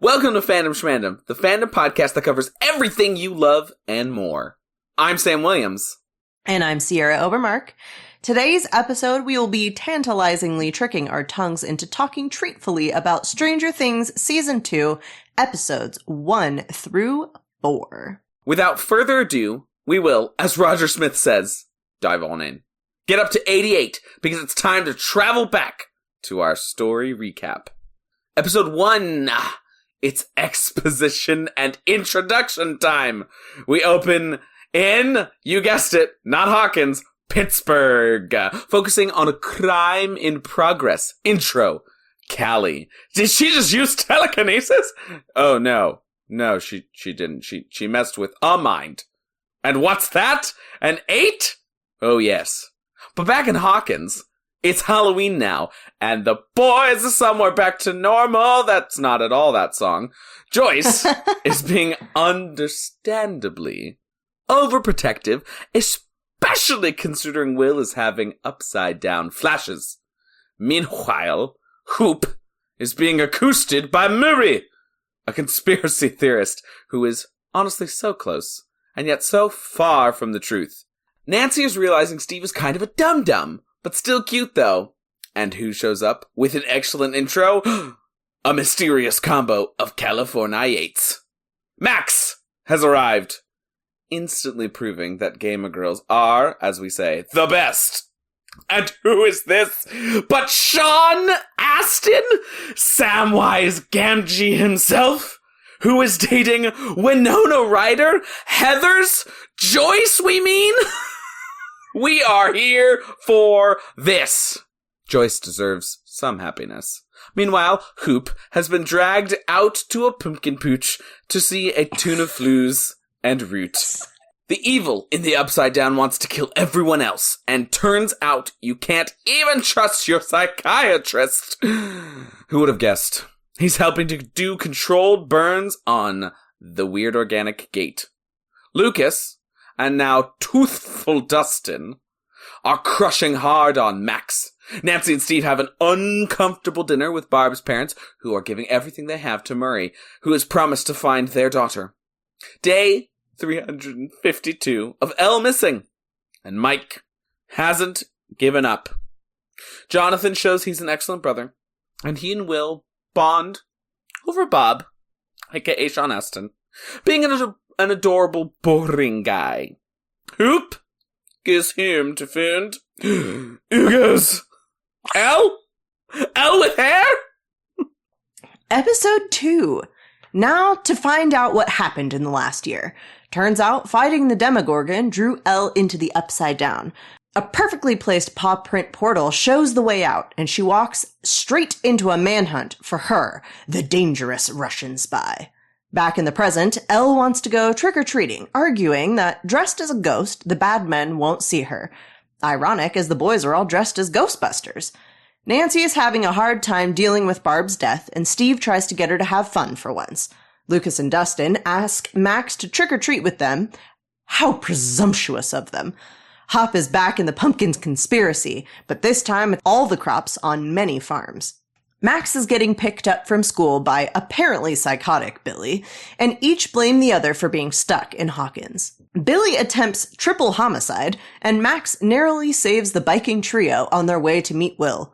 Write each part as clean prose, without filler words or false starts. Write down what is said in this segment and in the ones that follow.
Welcome to Fandom Schmandom, the fandom podcast that covers everything you love and more. I'm Sam Williams. And I'm Sierra Obermark. Today's episode, we will be tantalizingly tricking our tongues into talking treatfully about Stranger Things Season 2, Episodes 1 through 4. Without further ado, we will, as Roger Smith says, dive on in. Get up to 88, because it's time to travel back to our story recap. Episode 1, it's exposition and introduction time. We open in, you guessed it, not Hawkins, Pittsburgh, focusing on a crime in progress. Intro, Callie. Did she just use telekinesis? Oh no, she didn't. She messed with a mind. And what's that? An 8? Oh yes. But back in Hawkins, it's Halloween now, and the boys are somewhere back to normal. That's not at all that song. Joyce is being understandably overprotective, especially considering Will is having upside-down flashes. Meanwhile, Hoop is being accosted by Murray, a conspiracy theorist who is honestly so close, and yet so far from the truth. Nancy is realizing Steve is kind of a dum-dum, but still cute, though. And who shows up with an excellent intro? A mysterious combo of Californiates. Max has arrived, instantly proving that gamer girls are, as we say, the best. And who is this but Sean Astin, Samwise Gamgee himself, who is dating Winona Ryder, Heather's Joyce, we mean? We are here for this. Joyce deserves some happiness. Meanwhile, Hoop has been dragged out to a pumpkin pooch to see a tuna flues and root. The evil in the Upside Down wants to kill everyone else, and turns out you can't even trust your psychiatrist. Who would have guessed? He's helping to do controlled burns on the Weird Organic Gate. Lucas, and now Toothful Dustin, are crushing hard on Max. Nancy and Steve have an uncomfortable dinner with Barb's parents, who are giving everything they have to Murray, who has promised to find their daughter. Day 352 of Elle missing, and Mike hasn't given up. Jonathan shows he's an excellent brother, and he and Will bond over Bob, aka Sean Astin, being an adorable, boring guy. Hoop gives him to find Hugo's Elle? Elle with hair? Episode 2. Now to find out what happened in the last year. Turns out fighting the Demogorgon drew Elle into the Upside Down. A perfectly placed paw print portal shows the way out, and she walks straight into a manhunt for her, the dangerous Russian spy. Back in the present, Elle wants to go trick-or-treating, arguing that dressed as a ghost, the bad men won't see her. Ironic, as the boys are all dressed as Ghostbusters. Nancy is having a hard time dealing with Barb's death, and Steve tries to get her to have fun for once. Lucas and Dustin ask Max to trick-or-treat with them. How presumptuous of them. Hop is back in the pumpkins conspiracy, but this time with all the crops on many farms. Max is getting picked up from school by apparently psychotic Billy, and each blame the other for being stuck in Hawkins. Billy attempts triple homicide, and Max narrowly saves the biking trio on their way to meet Will.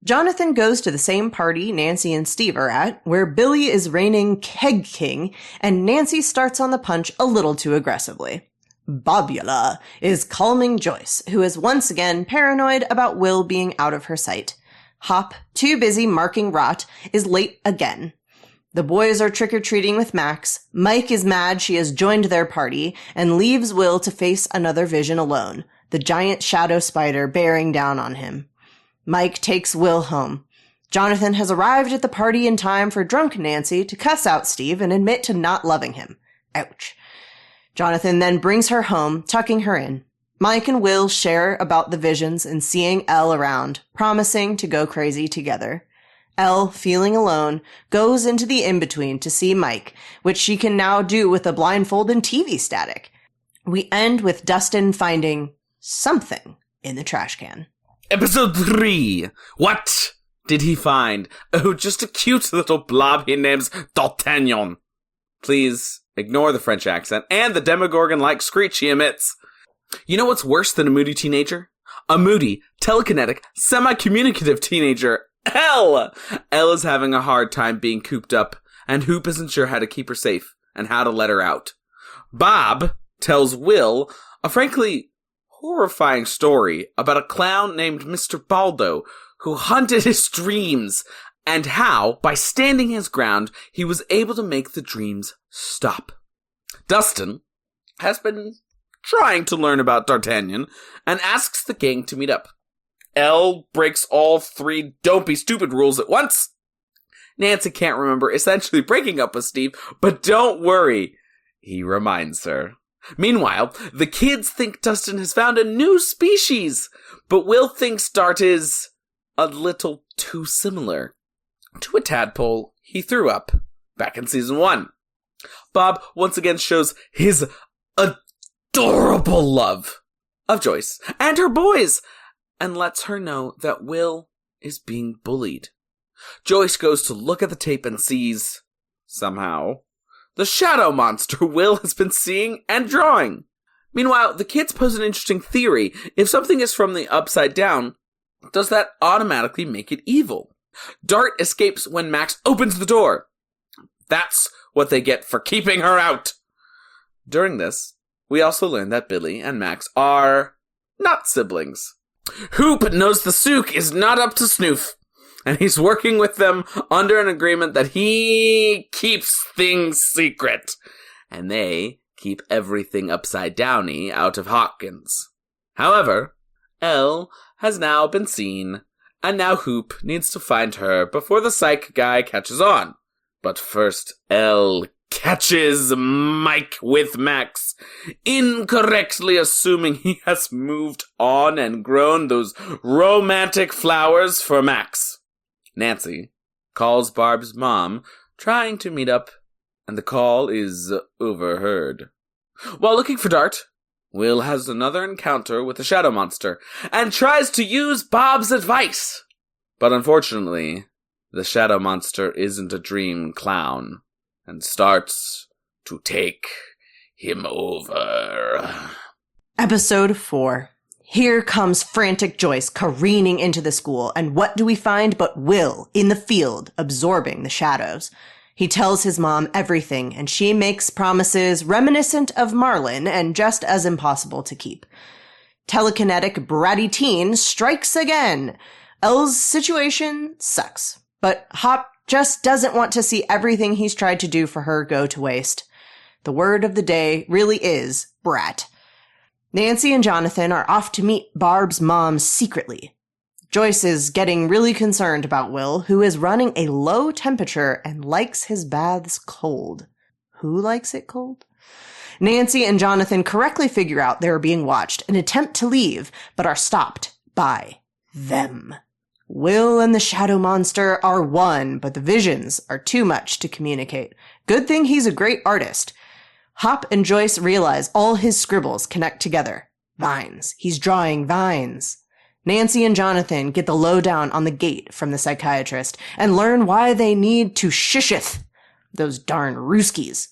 Jonathan goes to the same party Nancy and Steve are at, where Billy is reigning Keg King, and Nancy starts on the punch a little too aggressively. Bobula is calming Joyce, who is once again paranoid about Will being out of her sight. Hop, too busy marking rot, is late again. The boys are trick-or-treating with Max. Mike is mad she has joined their party and leaves Will to face another vision alone, the giant shadow spider bearing down on him. Mike takes Will home. Jonathan has arrived at the party in time for drunk Nancy to cuss out Steve and admit to not loving him. Ouch. Jonathan then brings her home, tucking her in. Mike and Will share about the visions and seeing Elle around, promising to go crazy together. Elle, feeling alone, goes into the in-between to see Mike, which she can now do with a blindfold and TV static. We end with Dustin finding something in the trash can. Episode 3. What did he find? Oh, just a cute little blob he names D'Artagnan. Please ignore the French accent and the Demogorgon-like screech he emits. You know what's worse than a moody teenager? A moody, telekinetic, semi-communicative teenager. Elle is having a hard time being cooped up, and Hoop isn't sure how to keep her safe and how to let her out. Bob tells Will a frankly horrifying story about a clown named Mr. Baldo who hunted his dreams, and how, by standing his ground, he was able to make the dreams stop. Dustin has been trying to learn about D'Artagnan and asks the gang to meet up. Elle breaks all 3 don't be stupid rules at once. Nancy can't remember essentially breaking up with Steve, but don't worry, he reminds her. Meanwhile, the kids think Dustin has found a new species, but Will thinks Dart is a little too similar to a tadpole he threw up back in season 1. Bob once again shows his adorable love of Joyce and her boys and lets her know that Will is being bullied. Joyce goes to look at the tape and sees, somehow, the shadow monster Will has been seeing and drawing. Meanwhile, the kids pose an interesting theory. If something is from the upside down, does that automatically make it evil? Dart escapes when Max opens the door. That's what they get for keeping her out. During this, we also learn that Billy and Max are not siblings. Hoop knows the Sook is not up to snoof, and he's working with them under an agreement that he keeps things secret, and they keep everything upside-downy out of Hawkins. However, Elle has now been seen, and now Hoop needs to find her before the psych guy catches on. But first, Elle catches Mike with Max, incorrectly assuming he has moved on and grown those romantic flowers for Max. Nancy calls Barb's mom, trying to meet up, and the call is overheard. While looking for Dart, Will has another encounter with the shadow monster, and tries to use Bob's advice. But unfortunately, the shadow monster isn't a dream clown, and starts to take him over. Episode 4. Here comes frantic Joyce careening into the school, and what do we find but Will in the field, absorbing the shadows. He tells his mom everything, and she makes promises reminiscent of Marlin and just as impossible to keep. Telekinetic bratty teen strikes again. Elle's situation sucks, but Hop just doesn't want to see everything he's tried to do for her go to waste. The word of the day really is brat. Nancy and Jonathan are off to meet Barb's mom secretly. Joyce is getting really concerned about Will, who is running a low temperature and likes his baths cold. Who likes it cold? Nancy and Jonathan correctly figure out they are being watched and attempt to leave, but are stopped by them. Will and the shadow monster are one, but the visions are too much to communicate. Good thing he's a great artist. Hop and Joyce realize all his scribbles connect together. Vines. He's drawing vines. Nancy and Jonathan get the lowdown on the gate from the psychiatrist and learn why they need to shisheth those darn Ruskies.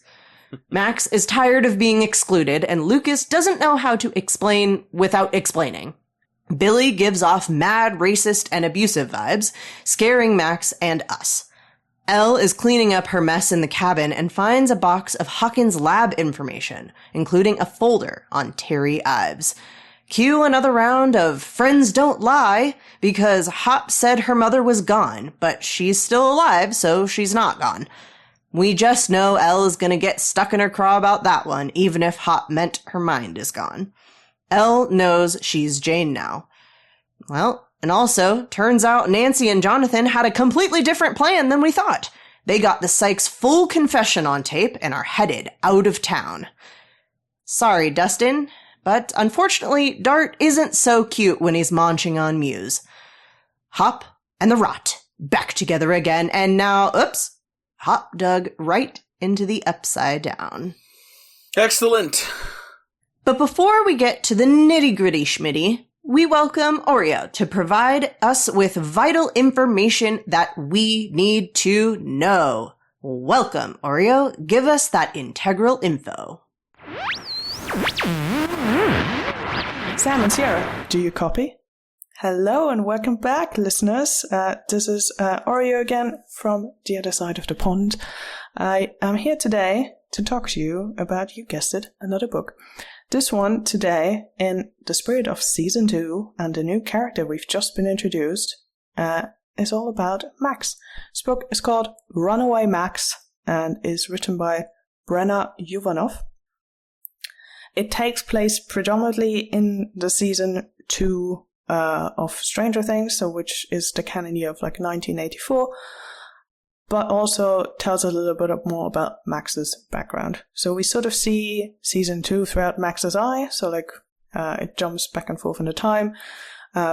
Max is tired of being excluded, and Lucas doesn't know how to explain without explaining. Billy gives off mad, racist, and abusive vibes, scaring Max and us. Elle is cleaning up her mess in the cabin and finds a box of Hawkins' lab information, including a folder on Terry Ives. Cue another round of Friends Don't Lie, because Hop said her mother was gone, but she's still alive, so she's not gone. We just know Elle is gonna get stuck in her craw about that one, even if Hop meant her mind is gone. Elle knows she's Jane now. Well, and also, turns out Nancy and Jonathan had a completely different plan than we thought. They got the psych's full confession on tape and are headed out of town. Sorry, Dustin, but unfortunately, Dart isn't so cute when he's munching on Muse. Hop and the Rot back together again, and now, oops, Hop dug right into the upside down. Excellent. But before we get to the nitty-gritty schmitty, we welcome Aureo to provide us with vital information that we need to know. Welcome, Aureo. Give us that integral info. Sam and Sierra, do you copy? Hello and welcome back, listeners. This is Aureo again from the other side of the pond. I am here today to talk to you about, you guessed it, another book. This one today, in the spirit of Season 2 and the new character we've just been introduced, is all about Max. This book is called Runaway Max and is written by Brenna Yovanoff. It takes place predominantly in the Season 2 of Stranger Things, so which is the canon year of 1984, but also tells a little bit more about Max's background. So we sort of see Season 2 throughout Max's eye, so it jumps back and forth in the time.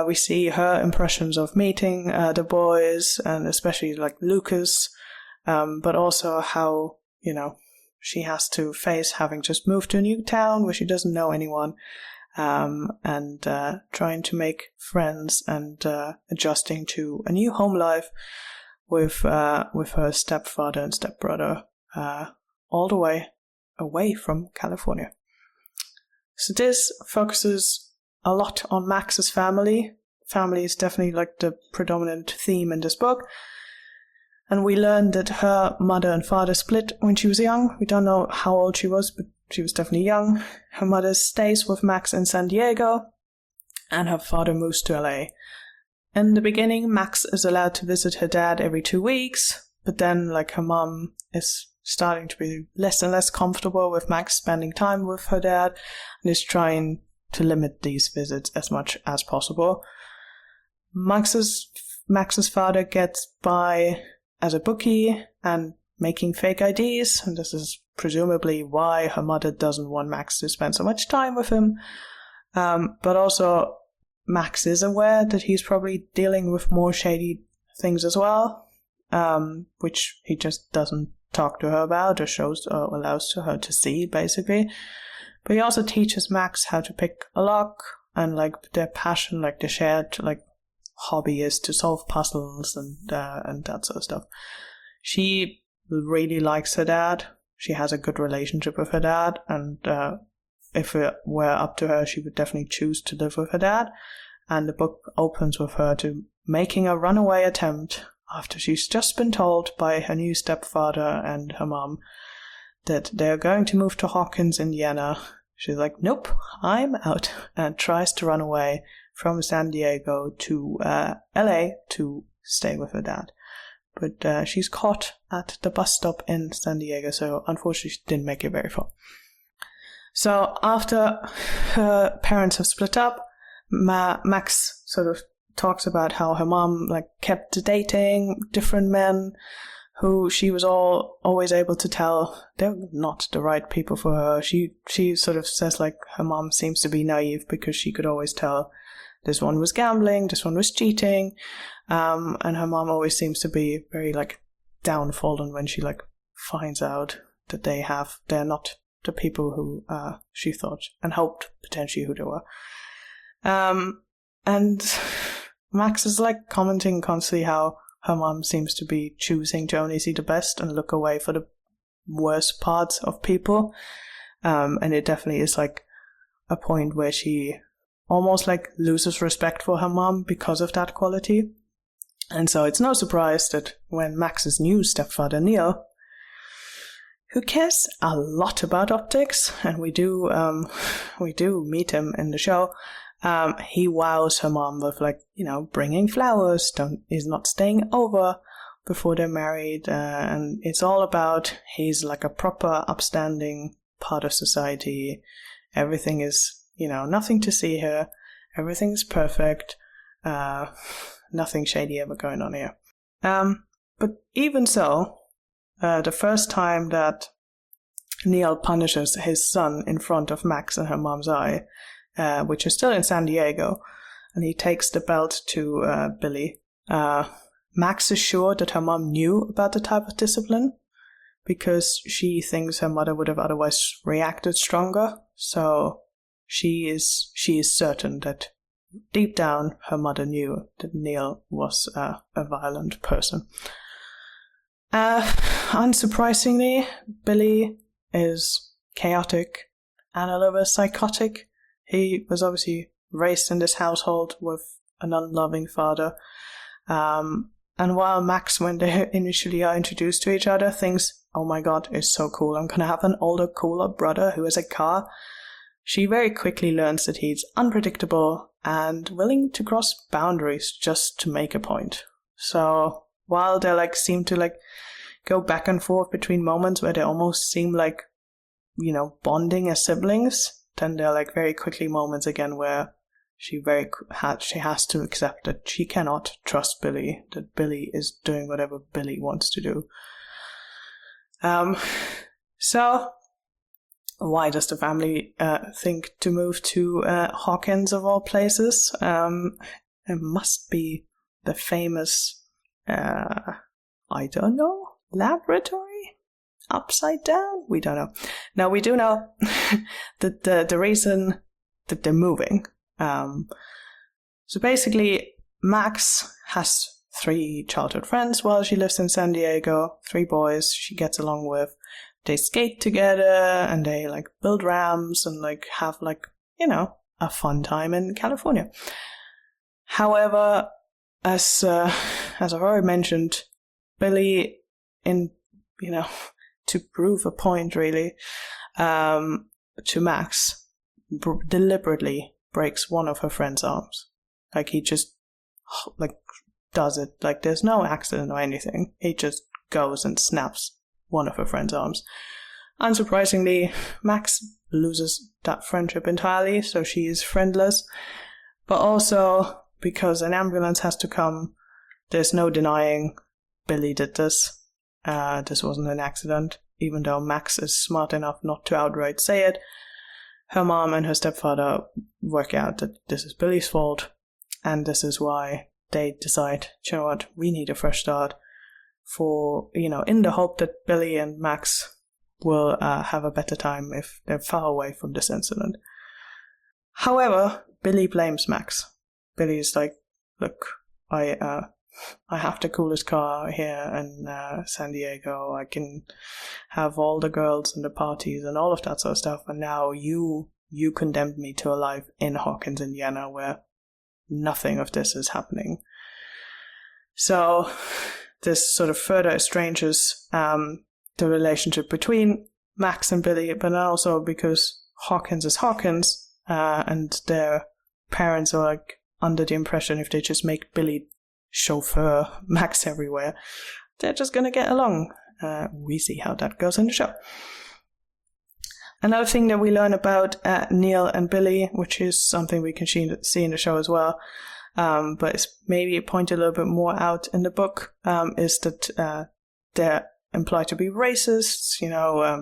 We see her impressions of meeting the boys, and especially Lucas, but also how, she has to face having just moved to a new town where she doesn't know anyone, and trying to make friends and adjusting to a new home life with her stepfather and stepbrother, all the way away from California. So this focuses a lot on Max's family. Family is definitely the predominant theme in this book. And we learn that her mother and father split when she was young. We don't know how old she was, but she was definitely young. Her mother stays with Max in San Diego, and her father moves to LA. In the beginning, Max is allowed to visit her dad every 2 weeks, but then her mom is starting to be less and less comfortable with Max spending time with her dad, and is trying to limit these visits as much as possible. Max's father gets by as a bookie and making fake IDs, and this is presumably why her mother doesn't want Max to spend so much time with him. But also, Max is aware that he's probably dealing with more shady things as well, which he just doesn't talk to her about or shows or allows to her to see, basically. But he also teaches Max how to pick a lock, and their passion, their shared hobby is to solve puzzles and that sort of stuff. She really likes her dad. She has a good relationship with her dad, and if it were up to her, she would definitely choose to live with her dad. And the book opens with her making a runaway attempt after she's just been told by her new stepfather and her mom that they're going to move to Hawkins, Indiana. She's like, nope, I'm out, and tries to run away from San Diego to LA to stay with her dad. But she's caught at the bus stop in San Diego, so unfortunately she didn't make it very far. So after her parents have split up, Max sort of talks about how her mom kept dating different men who she was always able to tell they're not the right people for her. She sort of says her mom seems to be naive because she could always tell this one was gambling, this one was cheating, and her mom always seems to be very downfallen when she finds out that they're not the people who she thought and hoped potentially who they were. And Max is commenting constantly how her mom seems to be choosing to only see the best and look away for the worst parts of people. And it definitely is a point where she almost loses respect for her mom because of that quality. And so it's no surprise that when Max's new stepfather, Neil, who cares a lot about optics, and we do meet him in the show, he wows her mom with bringing flowers, is not staying over before they're married, and it's all about he's a proper upstanding part of society. Everything is, nothing to see here. Everything is perfect. Nothing shady ever going on here. But even so, the first time that Neil punishes his son in front of Max and her mom's eye, which is still in San Diego, and he takes the belt to Billy, Max is sure that her mom knew about the type of discipline because she thinks her mother would have otherwise reacted stronger. So she is certain that deep down, her mother knew that Neil was a violent person. Unsurprisingly, Billy is chaotic and a little bit psychotic. He was obviously raised in this household with an unloving father. And while Max, when they initially are introduced to each other, thinks, oh my god, it's so cool, I'm gonna have an older, cooler brother who has a car, she very quickly learns that he's unpredictable and willing to cross boundaries just to make a point. So while they seem to go back and forth between moments where they almost seem like, bonding as siblings, then there are very quickly moments again where she has to accept that she cannot trust Billy, that Billy is doing whatever Billy wants to do. So why does the family think to move to Hawkins of all places? It must be the famous, I don't know, laboratory? Upside down? We don't know. Now, we do know that the reason that they're moving. So basically, Max has 3 childhood friends while she lives in San Diego, 3 boys she gets along with. They skate together and they build ramps and have a fun time in California. However, as I've already mentioned, Billy, to prove a point really, to Max, deliberately breaks one of her friend's arms. He just does it. There's no accident or anything. He just goes and snaps one of her friend's arms. Unsurprisingly, Max loses that friendship entirely, so she is friendless. But also, because an ambulance has to come, there's no denying Billy did this. This wasn't an accident, even though Max is smart enough not to outright say it. Her mom and her stepfather work out that this is Billy's fault, and this is why they decide, you know what, we need a fresh start for, in the hope that Billy and Max will have a better time if they're far away from this incident. However, Billy blames Max. Billy's look, I have the coolest car here in San Diego. I can have all the girls and the parties and all of that sort of stuff. And now you condemned me to a life in Hawkins, Indiana, where nothing of this is happening. So this sort of further estranges the relationship between Max and Billy, but also because Hawkins is Hawkins, and their parents are under the impression if they just make Billy chauffeur Max everywhere, they're just gonna get along. We see how that goes in the show. Another thing that we learn about Neil and Billy, which is something we can see in the show as well, but it's maybe pointed a little bit more out in the book, is that they're implied to be racists.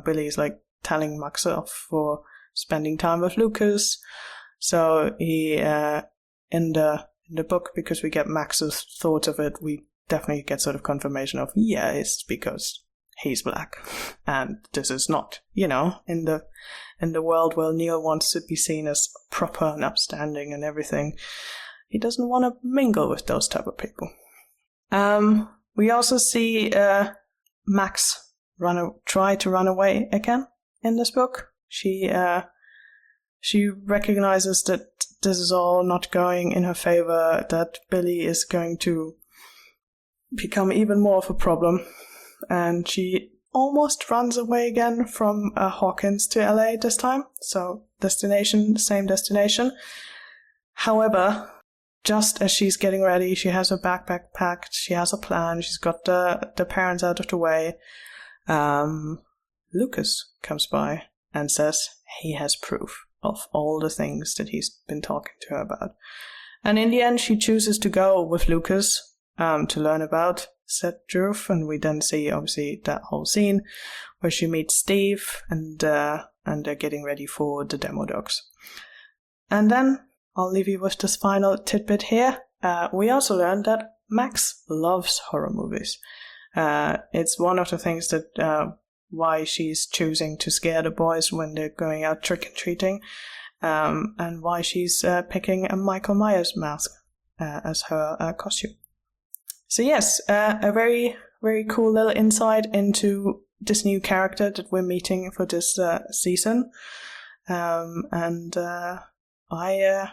Billy's telling Max off for spending time with Lucas. So he, in the book, because we get Max's thoughts of it, we definitely get sort of confirmation of, yeah, it's because he's black. And this is not, in the world where Neil wants to be seen as proper and upstanding and everything, he doesn't want to mingle with those type of people. We also see Max try to run away again in this book. She recognizes that this is all not going in her favor, that Billy is going to become even more of a problem, and she almost runs away again from Hawkins to LA this time. So same destination. However, just as she's getting ready, she has her backpack packed, she has a plan, she's got the parents out of the way, Lucas comes by and says he has proof of all the things that he's been talking to her about. And in the end, she chooses to go with Lucas to learn about said truth, and we then see, obviously, that whole scene where she meets Steve, and they're getting ready for the demo dogs. And then I'll leave you with this final tidbit here. We also learned that Max loves horror movies. It's one of the things that why she's choosing to scare the boys when they're going out trick-or-treating. and why she's picking a Michael Myers mask as her costume. So yes, a very, very cool little insight into this new character that we're meeting for this season. And I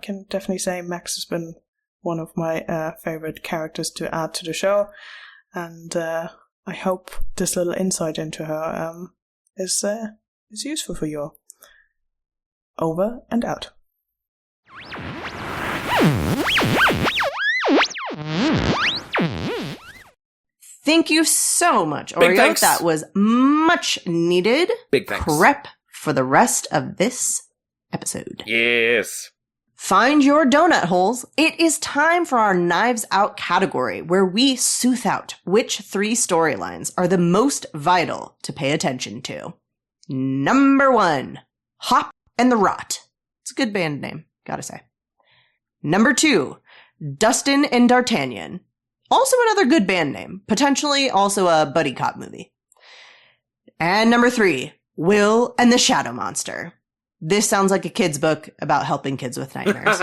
can definitely say Max has been one of my favorite characters to add to the show. And I hope this little insight into her is useful for you. Over and out. Thank you so much, Big Aureo. thanks. That was much needed. Big thanks. Prep for the rest of this episode. Yes. Find your donut holes. It is time for our Knives Out category, where we sooth out which 3 storylines are the most vital to pay attention to. Number 1, Hop and the Rot. It's a good band name, gotta say. Number 2, Dustin and D'Artagnan. Also another good band name. Potentially also a buddy cop movie. And number 3, Will and the Shadow Monster. This sounds like a kid's book about helping kids with nightmares.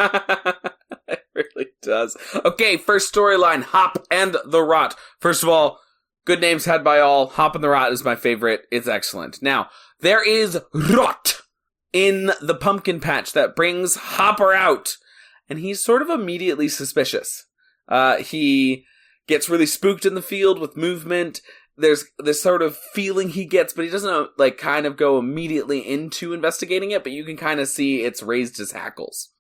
It really does. Okay, first storyline, Hop and the Rot. First of all, good names had by all. Hop and the Rot is my favorite. It's excellent. Now, there is rot in the pumpkin patch that brings Hopper out, and he's sort of immediately suspicious. He gets really spooked in the field with movement. There's this sort of feeling he gets, but he doesn't kind of go immediately into investigating it, but you can kind of see it's raised his hackles.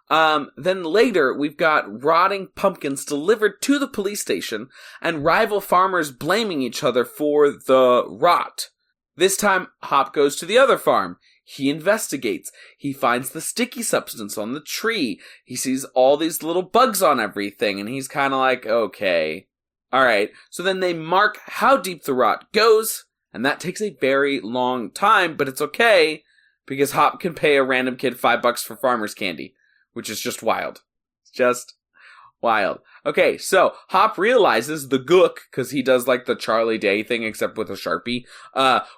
Then later, we've got rotting pumpkins delivered to the police station and rival farmers blaming each other for the rot. This time, Hop goes to the other farm. He investigates. He finds the sticky substance on the tree. He sees all these little bugs on everything, and he's kind of like, okay. Alright, so then they mark how deep the rot goes, and that takes a very long time, but it's okay, because Hop can pay a random kid $5 for farmer's candy, which is just wild. It's just wild. Okay, so Hop realizes the gook, because he does the Charlie Day thing, except with a Sharpie,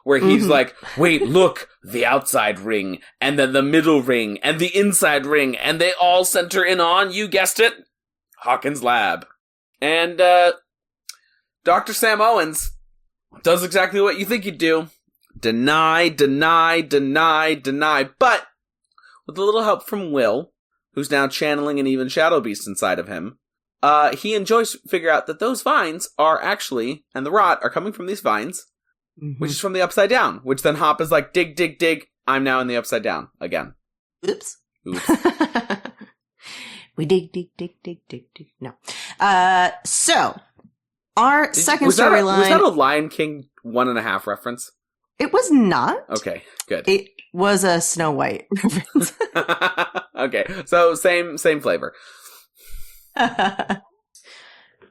where he's like, wait, look, the outside ring, and then the middle ring, and the inside ring, and they all center in on, you guessed it, Hawkins' lab. And, Dr. Sam Owens does exactly what you think he'd do. Deny, deny, deny, deny, but with a little help from Will, who's now channeling an even Shadow Beast inside of him, he and Joyce figure out that those vines are actually, and the rot are coming from these vines, which is from the Upside Down, which then Hop is like, dig, dig, dig, I'm now in the Upside Down again. Oops. Oops. We dig, dig, dig, dig, dig, dig. No. So, our second storyline... Was that a Lion King 1.5 reference? It was not. Okay, good. It was a Snow White reference. Okay, so same flavor.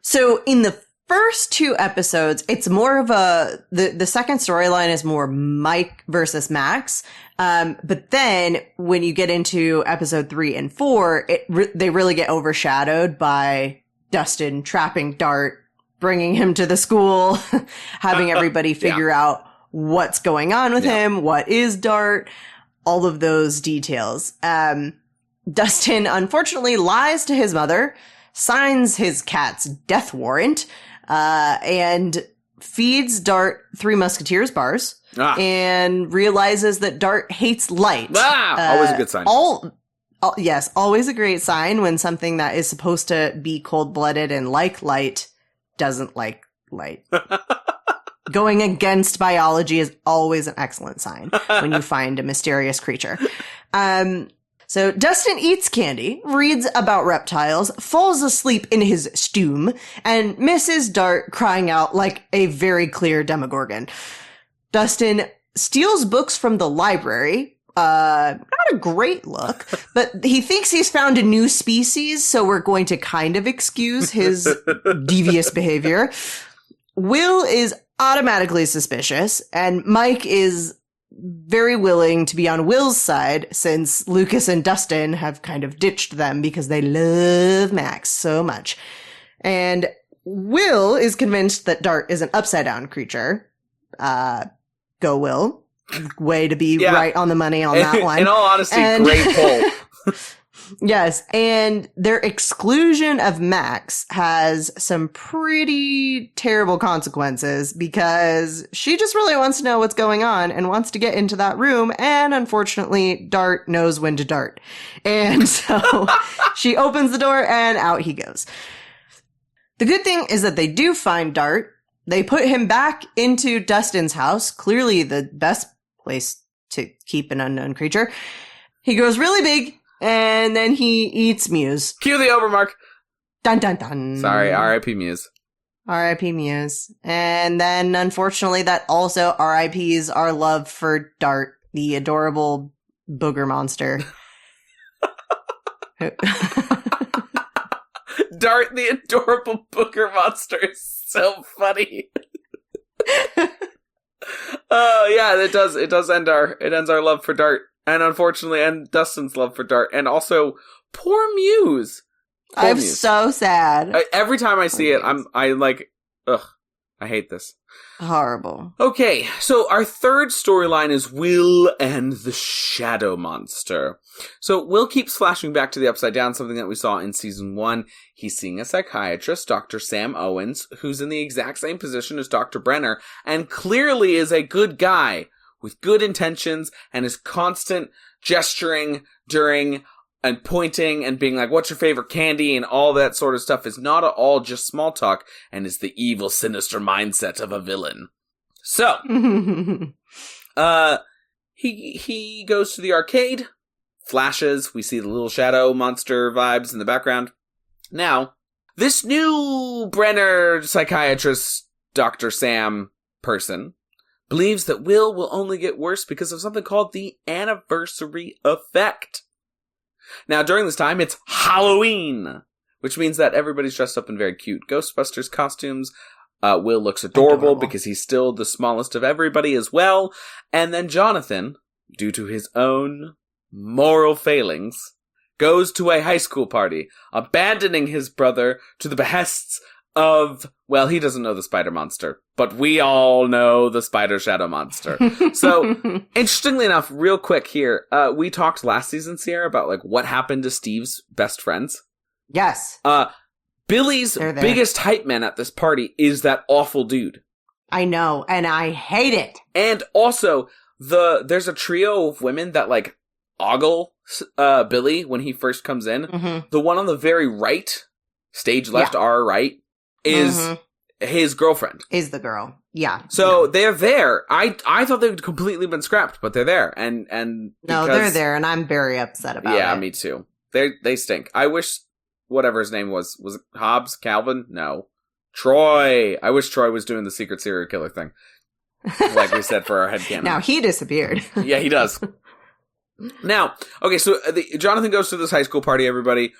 So in the first 2 episodes, it's more of the second storyline is more Mike versus Max. But then when you get into episode 3 and 4, they really get overshadowed by Dustin trapping Dart, bringing him to the school, having everybody figure out what's going on with him, what is Dart, all of those details. Dustin, unfortunately, lies to his mother, signs his cat's death warrant, and feeds Dart 3 Musketeers bars, and realizes that Dart hates light. Always a good sign. Yes, always a great sign when something that is supposed to be cold-blooded and like light doesn't like light. Going against biology is always an excellent sign when you find a mysterious creature. So Dustin eats candy, reads about reptiles, falls asleep in his stoom, and misses Dart crying out like a very clear Demogorgon. Dustin steals books from the library. Not a great look, but he thinks he's found a new species, so we're going to kind of excuse his devious behavior. Will is automatically suspicious, and Mike is very willing to be on Will's side since Lucas and Dustin have kind of ditched them because they love Max so much. And Will is convinced that Dart is an upside down creature. Go Will. way to be right on the money on that one. In all honesty, great poll. Yes, and their exclusion of Max has some pretty terrible consequences because she just really wants to know what's going on and wants to get into that room, and unfortunately, Dart knows when to dart. And so she opens the door and out he goes. The good thing is that they do find Dart. They put him back into Dustin's house, clearly the best place to keep an unknown creature. He grows really big, and then he eats Muse. Cue the overmark. Dun dun dun. Sorry, R.I.P. Muse. R.I.P. Muse. And then, unfortunately, that also R.I.P.'s our love for Dart, the adorable booger monster. Dart, the adorable booger monster, is so funny. Oh yeah, it does. It ends our love for Dart, and unfortunately, and Dustin's love for Dart, and also poor Muse. I'm so sad. Every time I see it, I like, ugh, I hate this. Horrible. Okay, so our third storyline is Will and the Shadow Monster. So Will keeps flashing back to the Upside Down, something that we saw in season 1. He's seeing a psychiatrist, Dr. Sam Owens, who's in the exact same position as Dr. Brenner, and clearly is a good guy with good intentions, and is constant gesturing during and pointing and being like, what's your favorite candy, and all that sort of stuff is not at all just small talk, and is the evil, sinister mindset of a villain. So, he goes to the arcade, flashes, we see the little shadow monster vibes in the background. Now, this new Brenner psychiatrist, Dr. Sam person, believes that Will only get worse because of something called the anniversary effect. Now, during this time, it's Halloween, which means that everybody's dressed up in very cute Ghostbusters costumes. Will looks adorable because he's still the smallest of everybody as well. And then Jonathan, due to his own moral failings, goes to a high school party, abandoning his brother to the behests of, well, he doesn't know the spider monster, but we all know the spider shadow monster. So, interestingly enough, real quick here, we talked last season, Sierra, about like what happened to Steve's best friends. Yes. Billy's biggest hype man at this party is that awful dude. I know, and I hate it. And also, there's a trio of women that like ogle Billy when he first comes in. Mm-hmm. The one on the very right, stage left, our right, is his girlfriend. Is the girl. Yeah. So they're there. I thought they'd completely been scrapped, but they're there. And no, they're there, and I'm very upset about it. Yeah, me too. They stink. I wish whatever his name was it Hobbs? Calvin? No. Troy. I wish Troy was doing the secret serial killer thing. Like we said for our headcanon. Now he disappeared. Yeah, he does. Now, okay, so Jonathan goes to this high school party, everybody.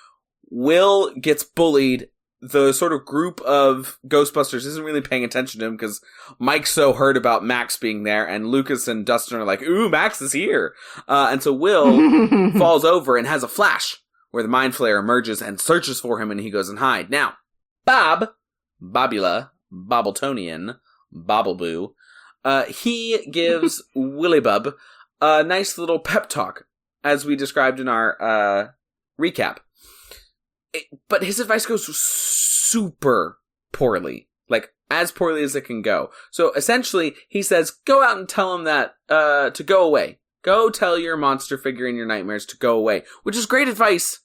Will gets bullied. The sort of group of Ghostbusters isn't really paying attention to him because Mike's so hurt about Max being there, and Lucas and Dustin are like, ooh, Max is here. And so Will falls over and has a flash where the Mind Flayer emerges and searches for him, and he goes and hide. Now, Bobula, Bobbletonian, Bobbleboo, he gives Willy Bub a nice little pep talk, as we described in our recap. But his advice goes super poorly. Like, as poorly as it can go. So, essentially, he says, go out and tell him that, to go away. Go tell your monster figure in your nightmares to go away. Which is great advice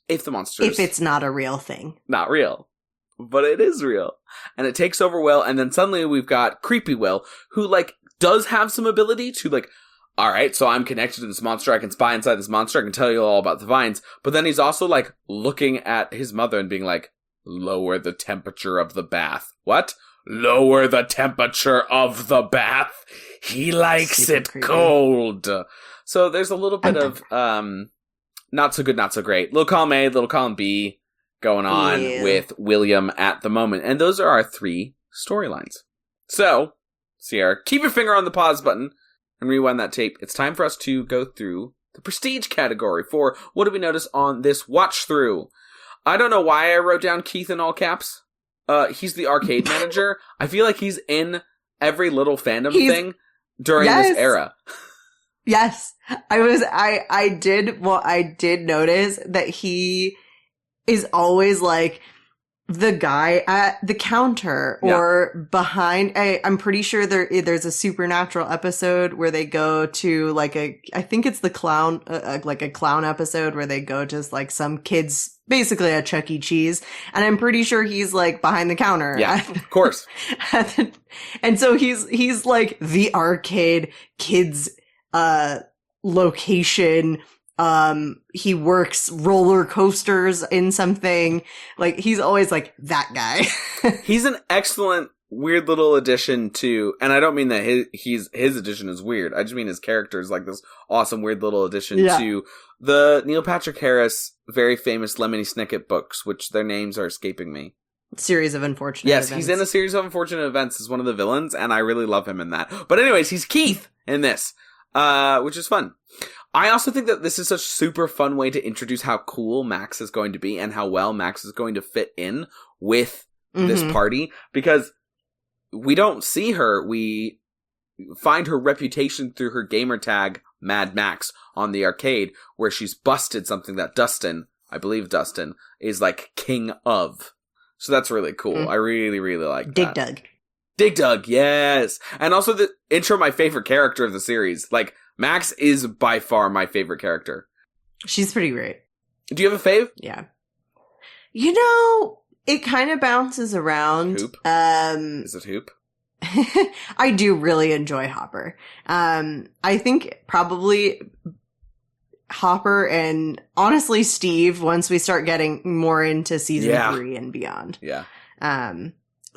if the monster if it's not a real thing. Not real. But it is real. And it takes over Will, and then suddenly we've got Creepy Will, who, like, does have some ability to, like, alright, so I'm connected to this monster, I can spy inside this monster, I can tell you all about the vines, but then he's also, like, looking at his mother and being like, lower the temperature of the bath. What? Lower the temperature of the bath? He likes super it creepy. Cold. So there's a little bit of, not so good, not so great. Little column A, little column B going on with William at the moment. And those are our 3 storylines. So, Sierra, keep your finger on the pause button and rewind that tape. It's time for us to go through the prestige category for what did we notice on this watch through. I don't know why I wrote down Keith in all caps. He's the arcade manager. I feel like he's in every little fandom thing during this era. Yes. I did notice that he is always like the guy at the counter or behind. I'm pretty sure there's a Supernatural episode where they go to like I think it's the clown, like a clown episode where they go to like some kids, basically a Chuck E. Cheese. And I'm pretty sure he's like behind the counter. Yeah, of course. And so he's like the arcade kids, location. He works roller coasters in something. Like, he's always like that guy. He's an excellent weird little addition to, and I don't mean that his addition is weird. I just mean his character is like this awesome weird little addition to the Neil Patrick Harris very famous Lemony Snicket books, which their names are escaping me. Series of Unfortunate Events. Yes, he's in a Series of Unfortunate Events as one of the villains, and I really love him in that. But anyways, he's Keith in this, which is fun. I also think that this is a super fun way to introduce how cool Max is going to be and how well Max is going to fit in with this party, because we don't see her. We find her reputation through her gamer tag, Mad Max, on the arcade, where she's busted something that Dustin, I believe Dustin, is like king of. So that's really cool. I really, really like Dig that. Dig Dug, yes. And also the intro, my favorite character of the series. Like, Max is by far my favorite character. She's pretty great. Do you have a fave? Yeah. You know, it kind of bounces around. Hoop? Is it Hoop? I do really enjoy Hopper. I think probably Hopper and honestly Steve, once we start getting more into season 3 and beyond. Yeah.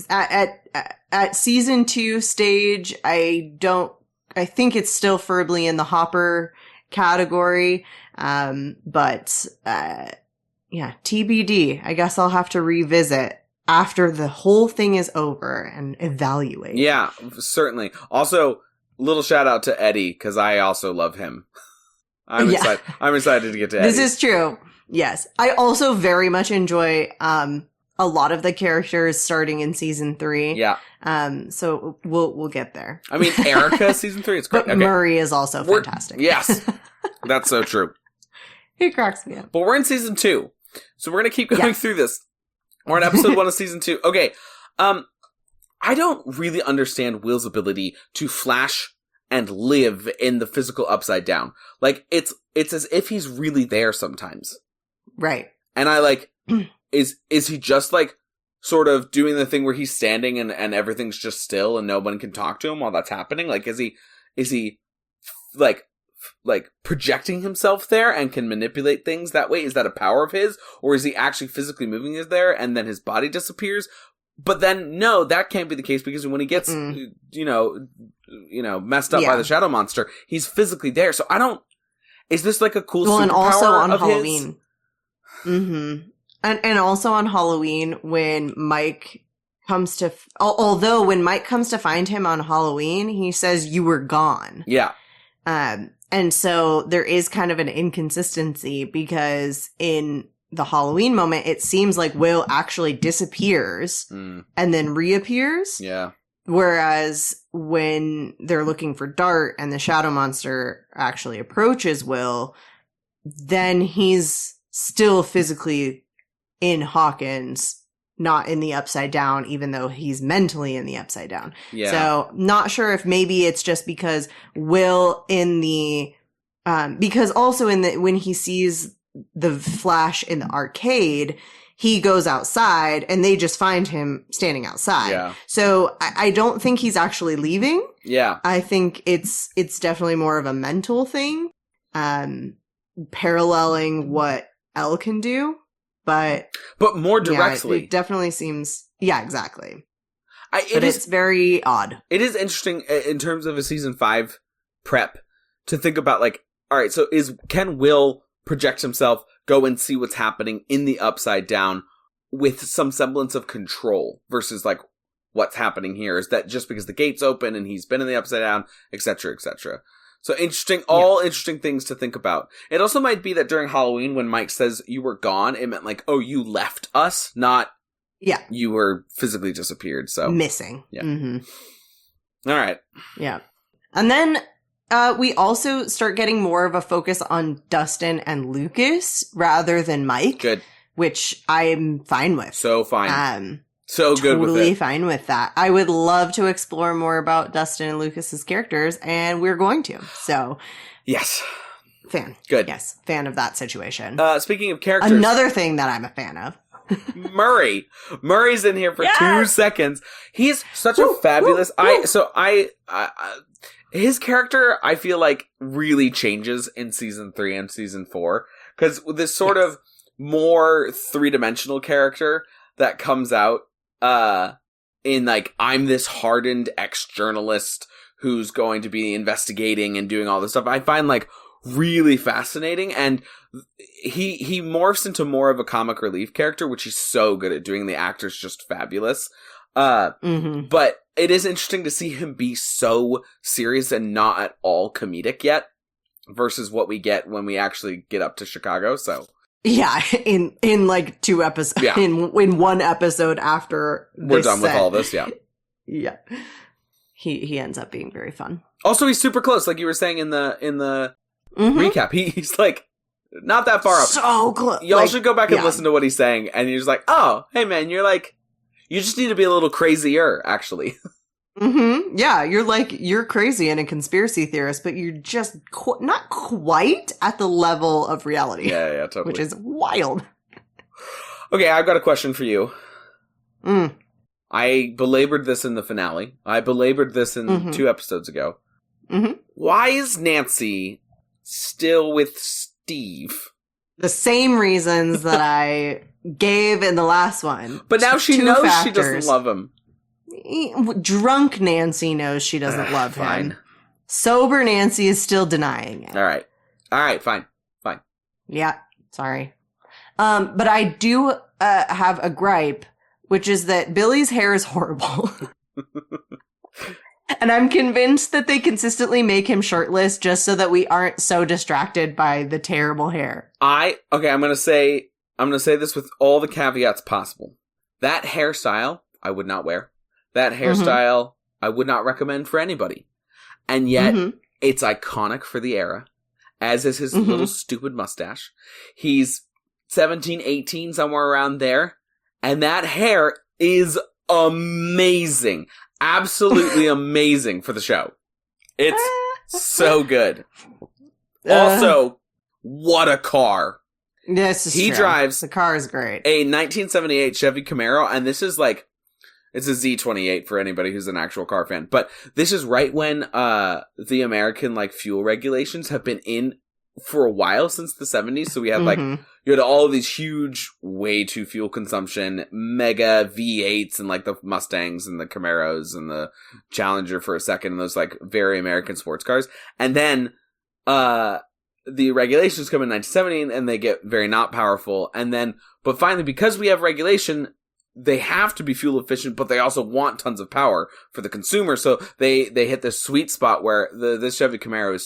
At season 2 stage, I think it's still firmly in the Hopper category. But TBD. I guess I'll have to revisit after the whole thing is over and evaluate. Yeah, certainly. Also, little shout out to Eddie, because I also love him. I'm excited to get to Eddie. This is true. Yes. I also very much enjoy, a lot of the characters starting in season 3. Yeah. So we'll get there. I mean, Erica, season 3, it's great. But Murray is also fantastic. Yes. That's so true. He cracks me up. But we're in season 2. So we're going to keep going through this. We're in episode 1 of season 2. Okay. I don't really understand Will's ability to flash and live in the physical upside down. Like, it's as if he's really there sometimes. Right. And I like, is he just like sort of doing the thing where he's standing and everything's just still and no one can talk to him while that's happening? Like, is he like projecting himself there and can manipulate things that way? Is that a power of his? Or is he actually physically moving his there and then his body disappears? But then, no, that can't be the case, because when he gets, messed up by the shadow monster, he's physically there. So is this like a cool superpower and also on of Halloween. His? Mm-hmm. And also on Halloween, when Mike comes to, although when Mike comes to find him on Halloween, he says, "You were gone." Yeah. And so there is kind of an inconsistency, because in the Halloween moment, it seems like Will actually disappears and then reappears. Yeah. Whereas when they're looking for Dart and the shadow monster actually approaches Will, then he's still physically in Hawkins, not in the upside down, even though he's mentally in the upside down. Yeah. So not sure if maybe it's just because Will in the, because also when he sees the Flash in the arcade, he goes outside and they just find him standing outside. Yeah. So I don't think he's actually leaving. Yeah. I think it's definitely more of a mental thing, paralleling what Elle can do, but more directly. Yeah, it definitely seems, exactly. It's very odd. It is interesting in terms of a season 5 prep to think about, like, all right, so can Will project himself, go and see what's happening in the upside down with some semblance of control versus like what's happening here? Is that just because the gate's open and he's been in the upside down, etc., etc.? So interesting, interesting things to think about. It also might be that during Halloween, when Mike says you were gone, it meant like, oh, you left us, not you were physically disappeared. So missing. Yeah. Mm-hmm. All right. Yeah. And then we also start getting more of a focus on Dustin and Lucas rather than Mike. Good. Which I'm fine with. So fine. So good with it. Totally fine with that. I would love to explore more about Dustin and Lucas's characters, and we're going to. So, yes. Fan. Good. Yes, fan of that situation. Speaking of characters. Another thing that I'm a fan of. Murray. Murray's in here for 2 seconds. He's such a fabulous... his character, I feel like, really changes in season 3 and season 4. Because this sort of more three-dimensional character that comes out in, like, I'm this hardened ex-journalist who's going to be investigating and doing all this stuff, I find, like, really fascinating. And he morphs into more of a comic relief character, which he's so good at doing. The actor's just fabulous. But it is interesting to see him be so serious and not at all comedic yet versus what we get when we actually get up to Chicago. So yeah, in like 2 episodes, in 1 episode after we're done with all this. Yeah. He ends up being very fun. Also, he's super close, like you were saying in the recap. He's like not that far up. So close. Y'all should go back and listen to what he's saying, and you're just like, oh, hey man, you're like, you just need to be a little crazier, actually. Yeah, you're crazy and a conspiracy theorist, but you're just not quite at the level of reality. Yeah, totally. Which is wild. Okay, I've got a question for you. I belabored this in the finale. I belabored this in 2 episodes ago. Why is Nancy still with Steve? The same reasons that I gave in the last one. But now she knows she doesn't love him. Drunk Nancy knows she doesn't love him. Sober Nancy is still denying it. All right, fine. Yeah, sorry. But I do have a gripe, which is that Billy's hair is horrible. And I'm convinced that they consistently make him shirtless just so that we aren't so distracted by the terrible hair. I'm gonna say this with all the caveats possible. That hairstyle, I would not wear. That hairstyle, I would not recommend for anybody. And yet, it's iconic for the era, as is his little stupid mustache. He's 17, 18, somewhere around there. And that hair is amazing. Absolutely amazing for the show. It's so good. Also, what a car. This is He true. drives the car is great. a 1978 Chevy Camaro, and this is like, it's a Z28 for anybody who's an actual car fan. But this is right when the American like fuel regulations have been in for a while, since the 70s. So we had like, you had all of these huge, way too fuel consumption, mega V8s and like the Mustangs and the Camaros and the Challenger for a second, and those like very American sports cars. And then the regulations come in 1970 and they get very not powerful. And then, but finally, because we have regulation, they have to be fuel efficient, but they also want tons of power for the consumer. So they hit this sweet spot where this Chevy Camaro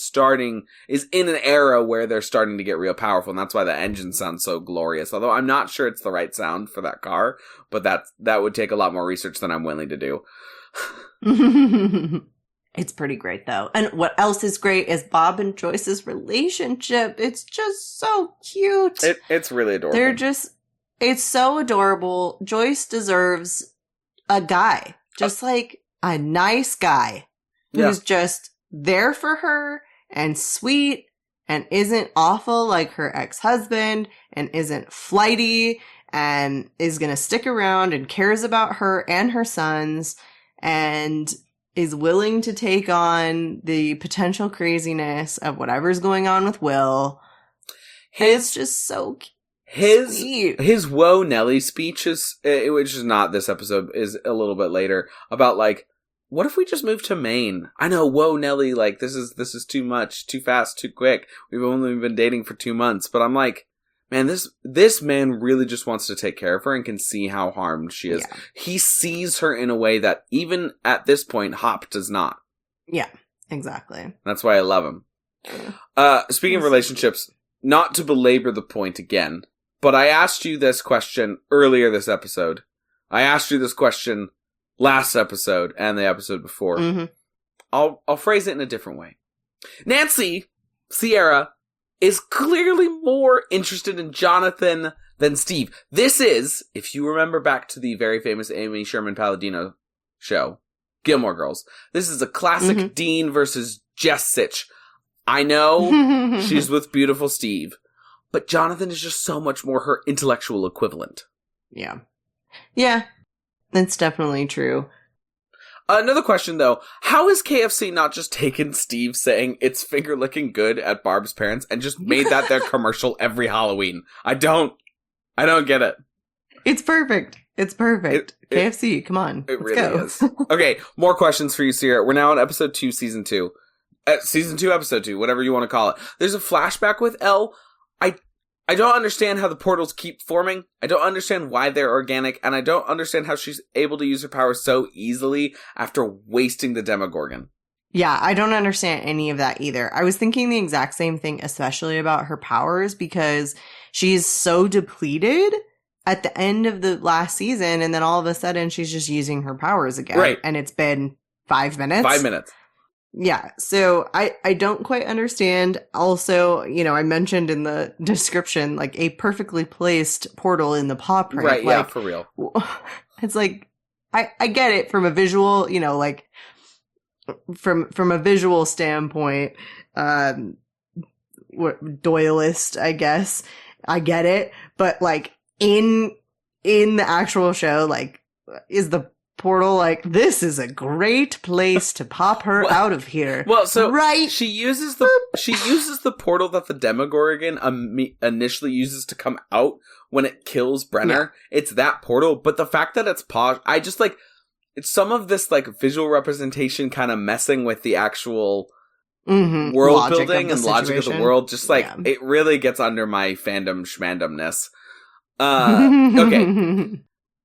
is in an era where they're starting to get real powerful. And that's why the engine sounds so glorious. Although I'm not sure it's the right sound for that car, but that would take a lot more research than I'm willing to do. It's pretty great though. And what else is great is Bob and Joyce's relationship. It's just so cute. It's really adorable. It's so adorable. Joyce deserves a guy, just like a nice guy who's just there for her and sweet and isn't awful like her ex-husband and isn't flighty and is going to stick around and cares about her and her sons and is willing to take on the potential craziness of whatever's going on with Will. It's just so cute. His Whoa Nelly speech which is not this episode, is a little bit later, about like, what if we just move to Maine? I know, whoa Nelly, like this is too much, too fast, too quick. We've only been dating for 2 months, but I'm like, man, this man really just wants to take care of her and can see how harmed she is. Yeah. He sees her in a way that even at this point Hop does not. Yeah, exactly. That's why I love him. Speaking of relationships, not to belabor the point again, but I asked you this question earlier this episode. I asked you this question last episode and the episode before. I'll phrase it in a different way. Nancy, Sierra, is clearly more interested in Jonathan than Steve. This is, if you remember back to the very famous Amy Sherman Palladino show, Gilmore Girls, this is a classic Dean versus Jess sitch. I know she's with beautiful Steve, but Jonathan is just so much more her intellectual equivalent. Yeah. Yeah, that's definitely true. Another question, though. How has KFC not just taken Steve saying it's finger-licking good at Barb's parents and just made that their commercial every Halloween? I don't get it. It's perfect. It's perfect. KFC, come on. It really is. Okay, more questions for you, Sierra. We're now on episode 2, season 2. Season 2, episode 2, whatever you want to call it. There's a flashback with Elle. I don't understand how the portals keep forming. I don't understand why they're organic, and I don't understand how she's able to use her powers so easily after wasting the Demogorgon. Yeah, I don't understand any of that either. I was thinking the exact same thing, especially about her powers, because she's so depleted at the end of the last season, and then all of a sudden she's just using her powers again. Right. And it's been 5 minutes. 5 minutes. Yeah, so I don't quite understand. Also, I mentioned in the description, like, a perfectly placed portal in the paw print. Right, like, yeah, for real. It's like, I get it from a visual, like, from a visual standpoint, Doyleist, I guess. I get it. But, like, in the actual show, like, is the portal like, this is a great place to pop her out of here? Well, so right, she uses the portal that the Demogorgon initially uses to come out when it kills Brenner. Yeah. It's that portal, but the fact that it's paused, I just like, it's some of this like visual representation kind of messing with the actual world logic building and logic of the world. Just like, it really gets under my fandom schmandomness. Okay.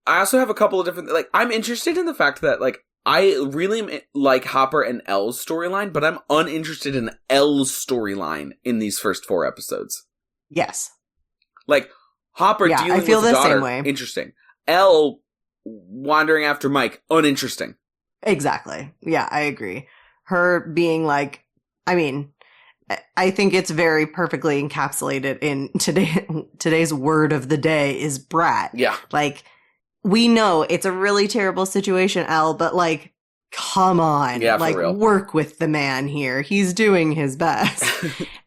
I also have a couple of different, like, I'm interested in the fact that, like, I really like Hopper and Elle's storyline, but I'm uninterested in Elle's storyline in these first 4 episodes. Yes. Like, Hopper dealing I feel with the daughter, same way. Interesting. Elle wandering after Mike, uninteresting. Exactly. Yeah, I agree. Her being like, I mean, I think it's very perfectly encapsulated in today's word of the day is brat. Yeah. Like, we know it's a really terrible situation, Elle, but like, come on. Yeah, like, for real. Work with the man here. He's doing his best.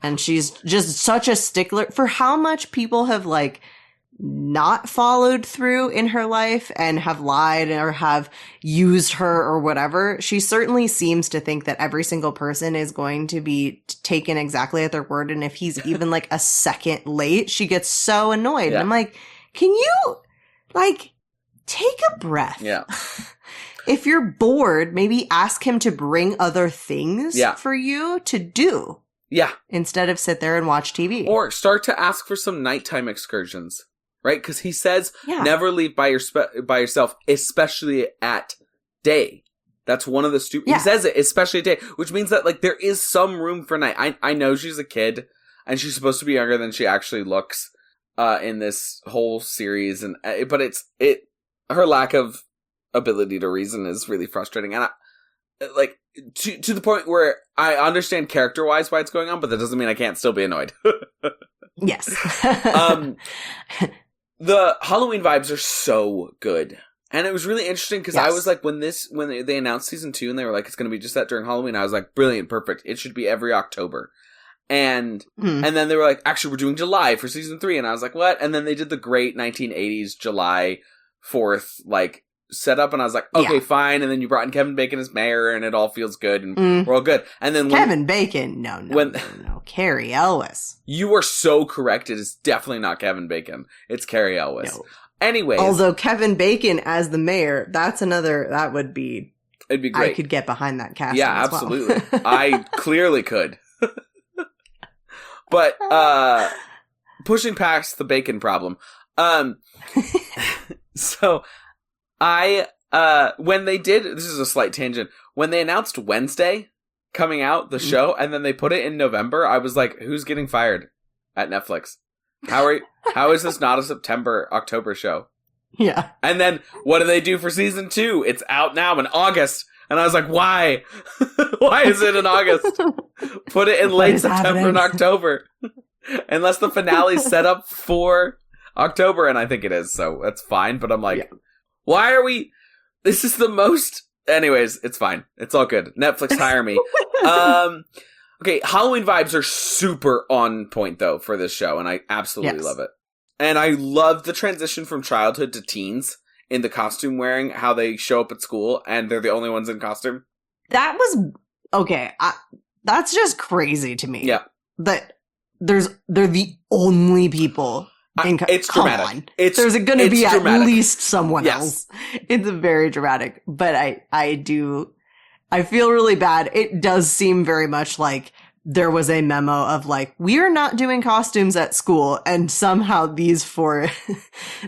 And she's just such a stickler for how much people have like not followed through in her life and have lied or have used her or whatever. She certainly seems to think that every single person is going to be taken exactly at their word. And if he's even like a second late, she gets so annoyed. Yeah. And I'm like, can you like take a breath? Yeah. If you're bored, maybe ask him to bring other things for you to do. Yeah. Instead of sit there and watch TV. Or start to ask for some nighttime excursions. Right? Because he says, never leave by yourself, especially at day. That's one of the stupid... He says it, especially at day, which means that, like, there is some room for night. I know she's a kid, and she's supposed to be younger than she actually looks in this whole series, but her lack of ability to reason is really frustrating. And, to the point where I understand character-wise why it's going on, but that doesn't mean I can't still be annoyed. Yes. The Halloween vibes are so good. And it was really interesting because I was like, when they announced season 2 and they were like, it's going to be just that during Halloween, I was like, brilliant, perfect. It should be every October. And then they were like, actually, we're doing July for season 3. And I was like, what? And then they did the great 1980s July 4th, like, setup. And I was like, okay, fine. And then you brought in Kevin Bacon as mayor and it all feels good and we're all good. And then Kevin Bacon? No. Carrie Elwes. You are so correct. It is definitely not Kevin Bacon. It's Carrie Elwes. No. Anyways. Although Kevin Bacon as the mayor, that would be... It'd be great. I could get behind that casting Yeah, as absolutely. Well. I clearly could. But, pushing past the bacon problem. So, when they did, this is a slight tangent, when they announced Wednesday coming out, the show, and then they put it in November, I was like, who's getting fired at Netflix? How is this not a September-October show? Yeah. And then, what do they do for season 2? It's out now in August. And I was like, why? Why is it in August? Put it in late September and October. Unless the finale's set up for October, and I think it is, so that's fine. But I'm like, why are we... This is the most... Anyways, it's fine. It's all good. Netflix, hire me. Okay, Halloween vibes are super on point, though, for this show, and I absolutely love it. And I love the transition from childhood to teens in the costume wearing, how they show up at school, and they're the only ones in costume. That was... Okay, that's just crazy to me. Yeah. That they're the only people... It's dramatic. There's going to be dramatic. At least someone else. It's very dramatic. But I feel really bad. It does seem very much like there was a memo of like, we are not doing costumes at school. And somehow these four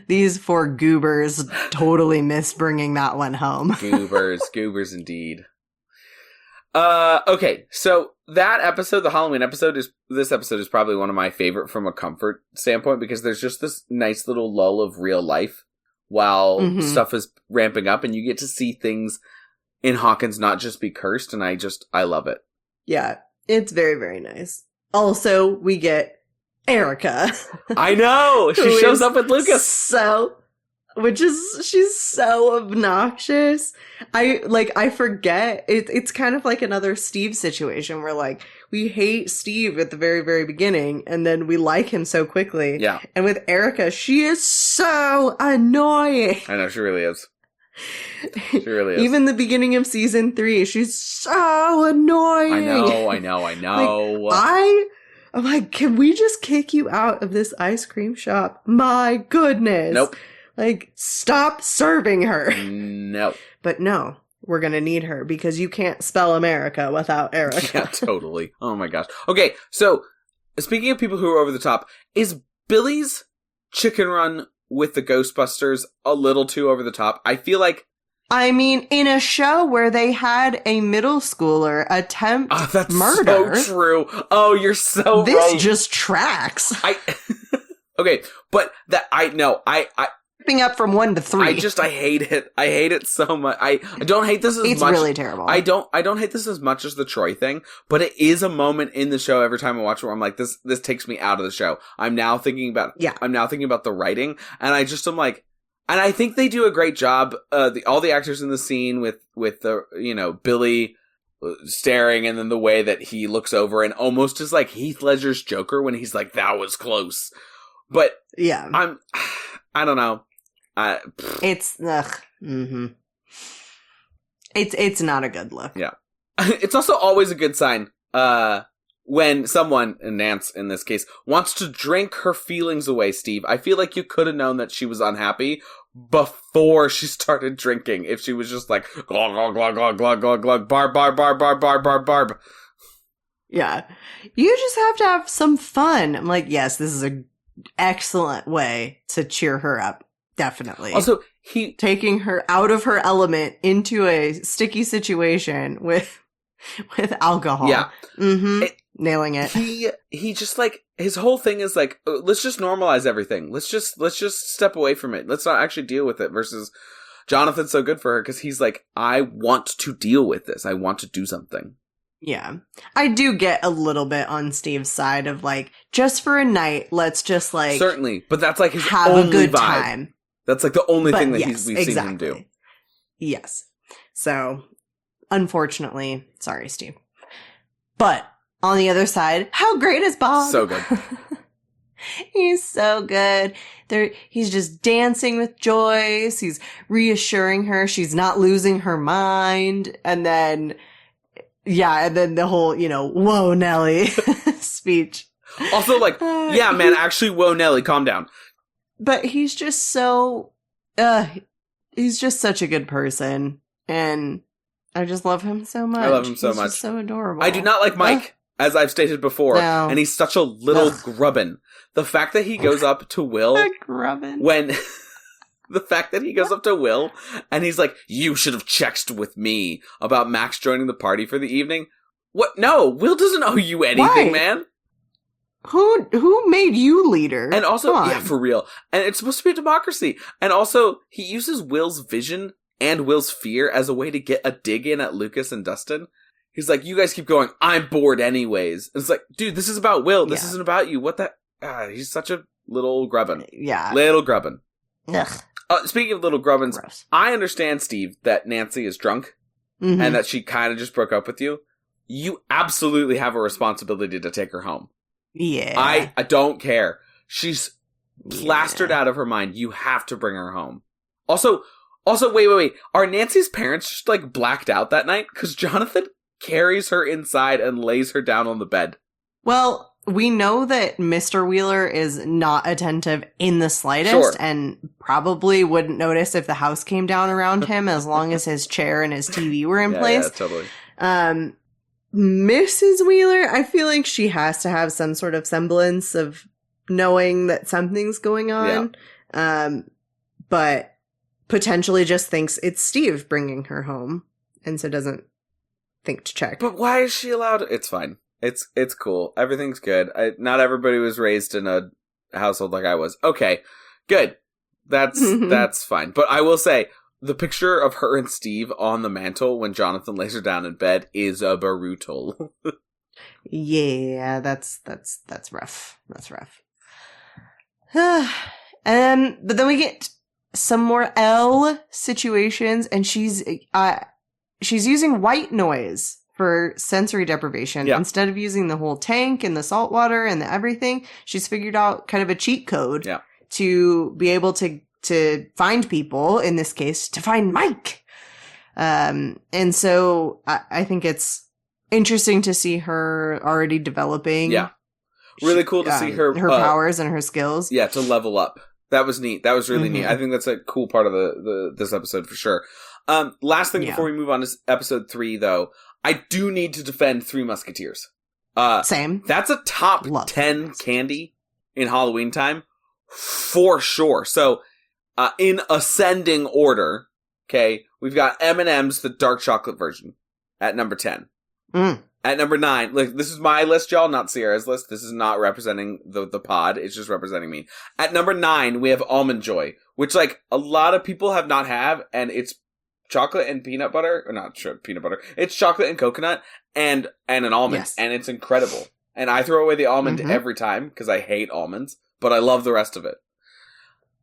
goobers totally miss bringing that one home. Goobers indeed. Okay, so that episode, the Halloween episode, this episode is probably one of my favorite from a comfort standpoint because there's just this nice little lull of real life while stuff is ramping up and you get to see things in Hawkins not just be cursed, and I love it. Yeah, it's very, very nice. Also, we get Erica. I know! She shows up with Lucas. She's so obnoxious. I forget. It's kind of like another Steve situation where like we hate Steve at the very, very beginning and then we like him so quickly. Yeah. And with Erica, she is so annoying. I know, she really is. She really is. Even the beginning of season 3, she's so annoying. I know. I'm like, can we just kick you out of this ice cream shop? My goodness. Nope. Like, stop serving her. No. But no, we're going to need her because you can't spell America without Erica. Yeah, totally. Oh my gosh. Okay, so speaking of people who are over the top, is Billy's chicken run with the Ghostbusters a little too over the top? I feel like... I mean, in a show where they had a middle schooler attempt that's murder. So true. Oh, you're so this right. This just tracks. Okay, but that... Up from 1 to 3. I hate it. I hate it so much. I don't hate this as much. It's really terrible. I don't hate this as much as the Troy thing, but it is a moment in the show every time I watch it where I'm like, this takes me out of the show. I'm now thinking about the writing, and I just am like, and I think they do a great job. All the actors in the scene with the Billy staring, and then the way that he looks over and almost is like Heath Ledger's Joker when he's like, that was close. But yeah, I don't know. It's it's not a good look. Yeah. It's also always a good sign when someone, and Nance in this case, wants to drink her feelings away, Steve. I feel like you could have known that she was unhappy before she started drinking. If she was just like, glug, glug, glug, glug, glug, glug, glug, barb, barb, barb, barb, barb, barb, barb. Yeah. You just have to have some fun. I'm like, yes, this is an excellent way to cheer her up. Definitely. Also, taking her out of her element into a sticky situation with alcohol. Yeah. Nailing it. He just like, his whole thing is like, let's just normalize everything. Let's just step away from it. Let's not actually deal with it. Versus Jonathan's so good for her because he's like, I want to deal with this. I want to do something. Yeah. I do get a little bit on Steve's side of like, just for a night, let's just like... Certainly, but that's like his have only a good vibe. time. That's like the only thing that we've seen him do. Yes. So, unfortunately, sorry, Steve. But, on the other side, how great is Bob? So good. He's so good. He's just dancing with Joyce. He's reassuring her she's not losing her mind. And then... Yeah, and then the whole, whoa, Nelly speech. Also, like, yeah, man, actually, whoa, Nelly, calm down. But he's just so, he's just such a good person. And I just love him so much. I love him so he's much. Just so adorable. I do not like Mike, as I've stated before. No. And he's such a little grubbin. The fact that he goes up to Will when... The fact that he goes up to Will and he's like, you should have checked with me about Max joining the party for the evening. What? No, Will doesn't owe you anything, man. Who made you leader? And also, yeah, for real. And it's supposed to be a democracy. And also, he uses Will's vision and Will's fear as a way to get a dig in at Lucas and Dustin. He's like, you guys keep going, I'm bored anyways. And it's like, dude, this is about Will. This isn't about you. What the... he's such a little grubbin. Yeah. Little grubbin. Ugh. Speaking of little grubbins, Gross. I understand, Steve, that Nancy is drunk and that she kind of just broke up with you. You absolutely have a responsibility to take her home. Yeah. I don't care. She's plastered out of her mind. You have to bring her home. Also, wait. Are Nancy's parents just, like, blacked out that night? Because Jonathan carries her inside and lays her down on the bed. Well, we know that Mr. Wheeler is not attentive in the slightest and probably wouldn't notice if the house came down around him as long as his chair and his TV were in place. Yeah, totally. Mrs. Wheeler, I feel like she has to have some sort of semblance of knowing that something's going on. But potentially just thinks it's Steve bringing her home and so doesn't think to check. But why is she allowed? It's fine. It's cool. Everything's good. Not everybody was raised in a household like I was. Okay, good. That's fine. But I will say, the picture of her and Steve on the mantle when Jonathan lays her down in bed is brutal. Yeah, that's rough. That's rough. But then we get some more Elle situations, and she's using white noise for sensory deprivation. Instead of using the whole tank and the salt water and the everything, she's figured out kind of a cheat code to be able to find people, in this case, to find Mike. And so I think it's interesting to see her already developing. Yeah. Really cool to see her powers and her skills. Yeah, to level up. That was neat. That was really neat. I think that's a cool part of this episode for sure. Last thing before we move on to episode 3, though, I do need to defend Three Musketeers. Same. That's a top 10 candy in Halloween time for sure. So, in ascending order, okay, we've got M&M's, the dark chocolate version, at number 10. At number 9, like, this is my list, y'all, not Sierra's list. This is not representing the pod. It's just representing me. At number 9, we have Almond Joy, which, like, a lot of people have not have, and it's chocolate and peanut butter, or not sure, peanut butter. It's chocolate and coconut and an almond, and it's incredible. And I throw away the almond every time because I hate almonds, but I love the rest of it.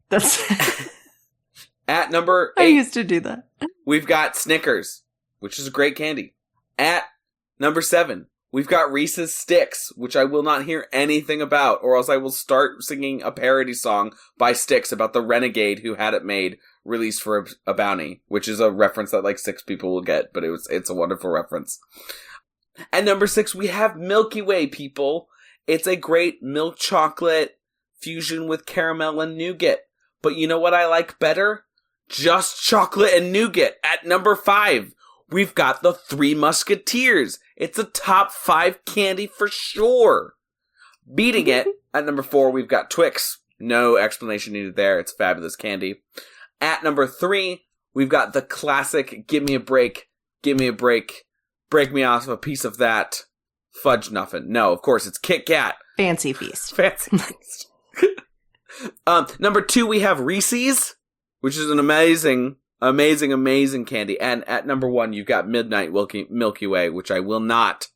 That's at number 8. I used to do that. We've got Snickers, which is a great candy. At number 7, we've got Reese's Sticks, which I will not hear anything about, or else I will start singing a parody song by Styx about the renegade who had it made, released for a bounty, which is a reference that like 6 people will get, but it's a wonderful reference. At number 6, we have Milky Way, people. It's a great milk chocolate fusion with caramel and nougat. But you know what I like better? Just chocolate and nougat. At number 5, we've got the Three Musketeers. It's a top 5 candy for sure. Beating it, at number 4, we've got Twix. No explanation needed there. It's fabulous candy. At number 3, we've got the classic Give Me a Break, Give Me a Break, Break Me Off a Piece of That, Fudge Nuffin. No, of course, it's Kit Kat. Fancy Feast. Fancy Feast. Number 2, we have Reese's, which is an amazing candy. And at number 1, you've got Midnight Milky Way, which I will not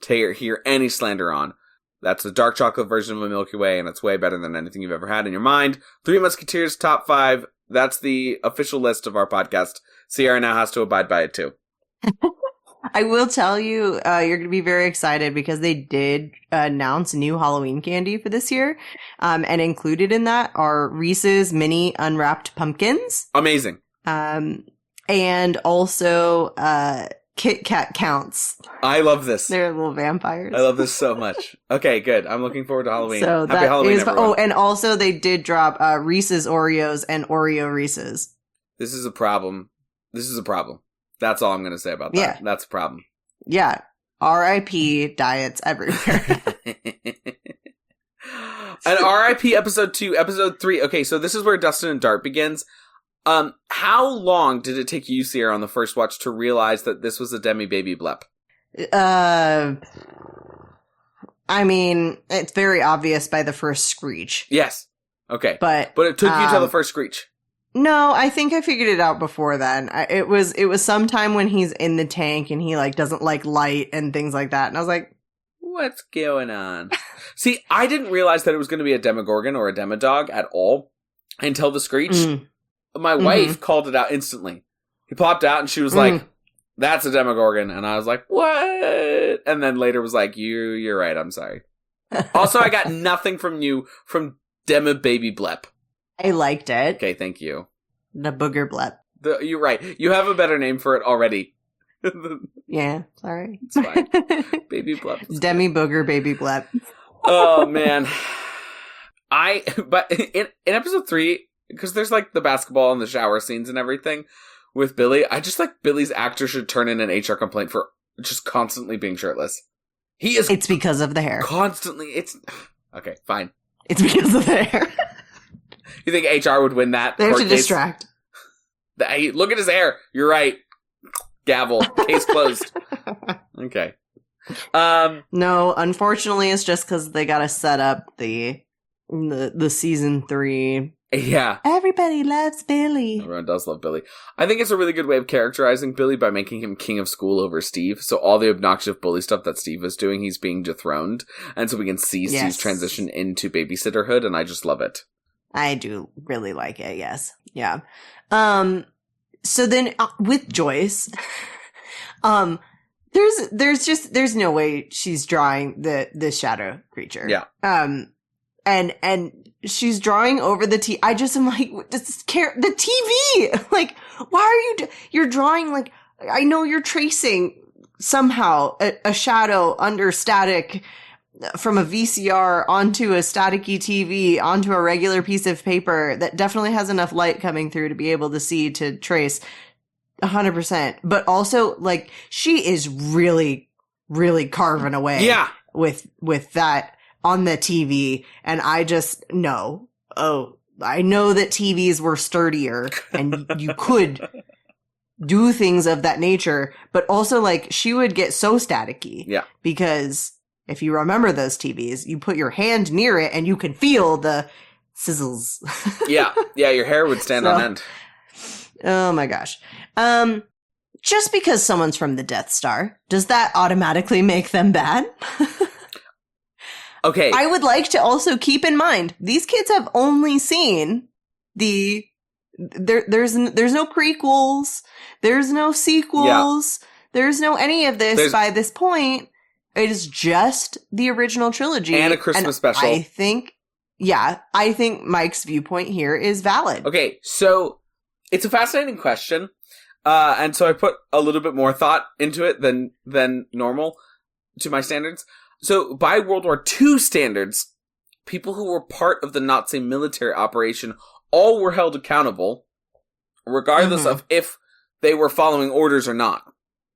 hear any slander on. That's the dark chocolate version of a Milky Way, and it's way better than anything you've ever had in your mind. Three Musketeers, top 5. That's the official list of our podcast. Sierra now has to abide by it, too. I will tell you, you're going to be very excited because they did announce new Halloween candy for this year. And included in that are Reese's mini unwrapped pumpkins. Amazing. And also Kit Kat counts. I love this. They're little vampires. I love this so much. Okay, good. I'm looking forward to Halloween. So Happy Halloween, everyone. Oh, and also they did drop Reese's Oreos and Oreo Reese's. This is a problem. That's all I'm going to say about that. Yeah. That's a problem. Yeah. R.I.P. diets everywhere. And R.I.P. episode 2, episode 3. Okay, so this is where Dustin and Dart begins. How long did it take you, Sierra, on the first watch to realize that this was a Demi Baby blep? I mean, it's very obvious by the first screech. Yes. Okay. But it took you till the first screech. No, I think I figured it out before then. It was sometime when he's in the tank and he like doesn't like light and things like that. And I was like, what's going on? See, I didn't realize that it was going to be a Demogorgon or a Demodog at all until the screech. My wife called it out instantly. He popped out and she was like, that's a Demogorgon. And I was like, what? And then later was like, you're right. I'm sorry. Also, I got nothing from you from Demo Baby Blep. I liked it. Okay, thank you. The booger blep. You're right. You have a better name for it already. Yeah, sorry. It's fine. Baby Blep. Demi booger baby blep. Oh, man. But in episode 3, because there's like the basketball and the shower scenes and everything with Billy, I just like Billy's actor should turn in an HR complaint for just constantly being shirtless. It's because of the hair. Constantly. Okay, fine. It's because of the hair. You think HR would win that? They have to distract. Hey, look at his hair. You're right. Gavel. Case closed. Okay. No, unfortunately, it's just because they gotta set up the season 3. Yeah. Everybody loves Billy. Everyone does love Billy. I think it's a really good way of characterizing Billy by making him king of school over Steve. So all the obnoxious bully stuff that Steve is doing, he's being dethroned. And so we can see Steve's transition into babysitterhood, and I just love it. I do really like it, yes. Yeah. So then with Joyce, there's no way she's drawing the shadow creature. Yeah. And she's drawing over the I just am like, the TV! Like, why are you're drawing, like, I know you're tracing somehow a shadow under static from a VCR onto a staticky TV onto a regular piece of paper that definitely has enough light coming through to be able to see to trace 100%. But also, like, she is really, really carving away. Yeah. With that on the TV. And I just know, I know that TVs were sturdier and you could do things of that nature, but also, like, she would get so staticky. Yeah. Because if you remember those TVs, you put your hand near it and you can feel the sizzles. Yeah. Yeah, your hair would stand on end. Oh my gosh. Just because someone's from the Death Star, does that automatically make them bad? Okay. I would like to also keep in mind, these kids have only seen there's no prequels, there's no sequels, there's no any of this by this point. It is just the original trilogy. And a Christmas special. I think Mike's viewpoint here is valid. Okay, so it's a fascinating question. And so I put a little bit more thought into it than normal to my standards. So by World War II standards, people who were part of the Nazi military operation all were held accountable, regardless of if they were following orders or not.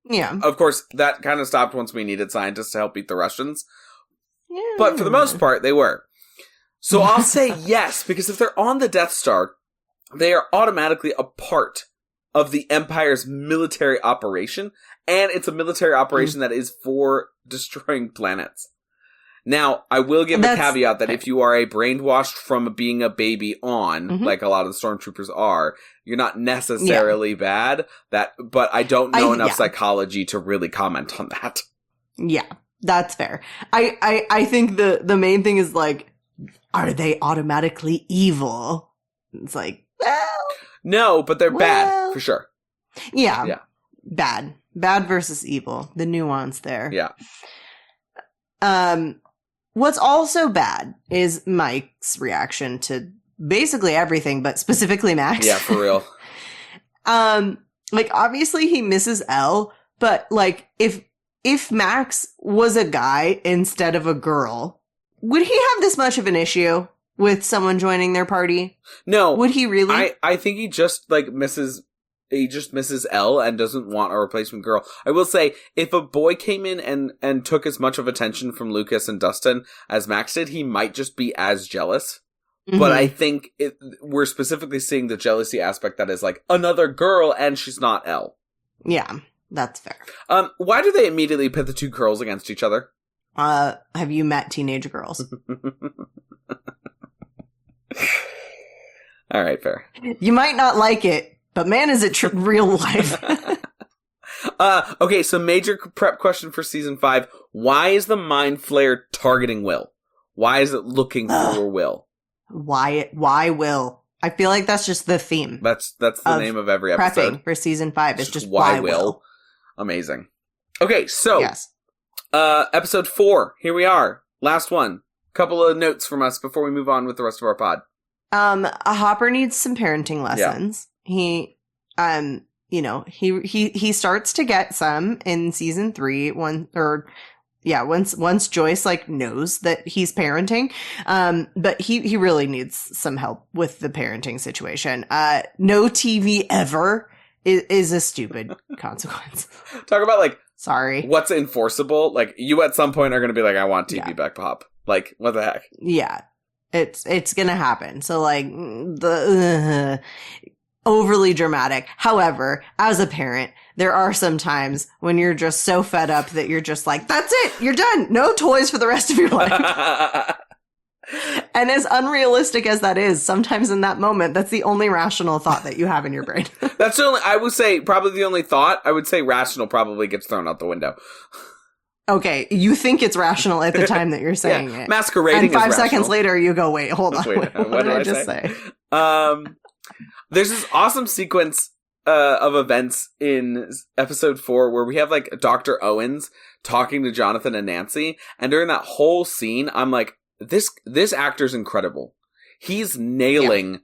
Yeah. Of course, that kind of stopped once we needed scientists to help beat the Russians. Yeah. But for the most part, they were. So I'll say yes, because if they're on the Death Star, they are automatically a part of the Empire's military operation, and it's a military operation that is for destroying planets. Now, I will give a caveat that if you are a brainwashed from being a baby on, like a lot of the stormtroopers are, you're not necessarily bad. But I don't know enough psychology to really comment on that. Yeah, that's fair. I think the main thing is, like, are they automatically evil? It's like, well, no, but they're bad for sure. Yeah. Yeah. Bad versus evil. The nuance there. Yeah. What's also bad is Mike's reaction to basically everything, but specifically Max. Yeah, for real. Like, obviously he misses Elle, but, like, if Max was a guy instead of a girl, would he have this much of an issue with someone joining their party? No. Would he really? I think he just, like, misses Elle and doesn't want a replacement girl. I will say, if a boy came in and took as much of attention from Lucas and Dustin as Max did, he might just be as jealous. Mm-hmm. But I think we're specifically seeing the jealousy aspect that is, like, another girl and she's not Elle. Yeah, that's fair. Why do they immediately pit the two girls against each other? Have you met teenage girls? All right, fair. You might not like it, but man, is it real life. Okay, so major prep question for season 5. Why is the Mind Flayer targeting Will? Why is it looking for Will? Why Will? I feel like that's just the theme. That's the name of every episode. Prepping for season 5 is just why Will. Amazing. Okay, so yes. Episode 4. Here we are. Last one. Couple of notes from us before we move on with the rest of our pod. Hopper needs some parenting lessons. Yeah. He starts to get some in season 3 once Joyce knows that he's parenting. But he really needs some help with the parenting situation. No TV ever is a stupid consequence. Talk about sorry. What's enforceable? You at some point are going to be I want TV back, Pop. What the heck? Yeah. It's gonna happen. So overly dramatic. However, as a parent, there are some times when you're just so fed up that you're just that's it, you're done. No toys for the rest of your life. And as unrealistic as that is, sometimes in that moment, that's the only rational thought that you have in your brain. That's the only, I would say, probably the only thought. I would say rational probably gets thrown out the window. Okay, you think it's rational at the time that you're saying it. Masquerading and 5 is seconds later, you go, wait, hold on. Wait, what did I just say? There's this awesome sequence of events in episode 4 where we have Dr. Owens talking to Jonathan and Nancy, and during that whole scene, I'm this actor's incredible. He's nailing,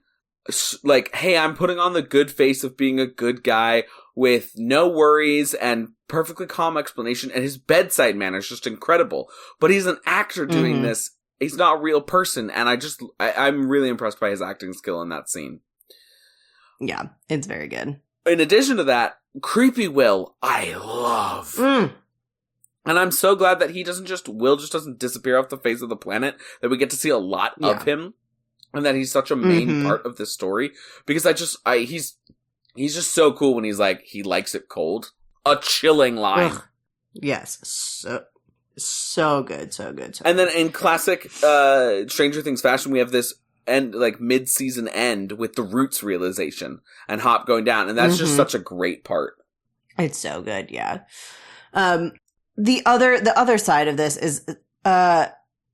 hey, I'm putting on the good face of being a good guy with no worries and perfectly calm explanation, and his bedside manner is just incredible. But he's an actor doing this. He's not a real person, and I'm really impressed by his acting skill in that scene. Yeah, it's very good. In addition to that, creepy Will, I love. And I'm so glad that Will just doesn't disappear off the face of the planet, that we get to see a lot of him, and that he's such a main part of this story. Because he's just so cool when he's he likes it cold. A chilling line. Ugh. Yes, so good. And then in classic Stranger Things fashion, we have this mid-season end with the Roots realization and Hop going down, and that's just such a great part. It's so good, yeah. The other side of this is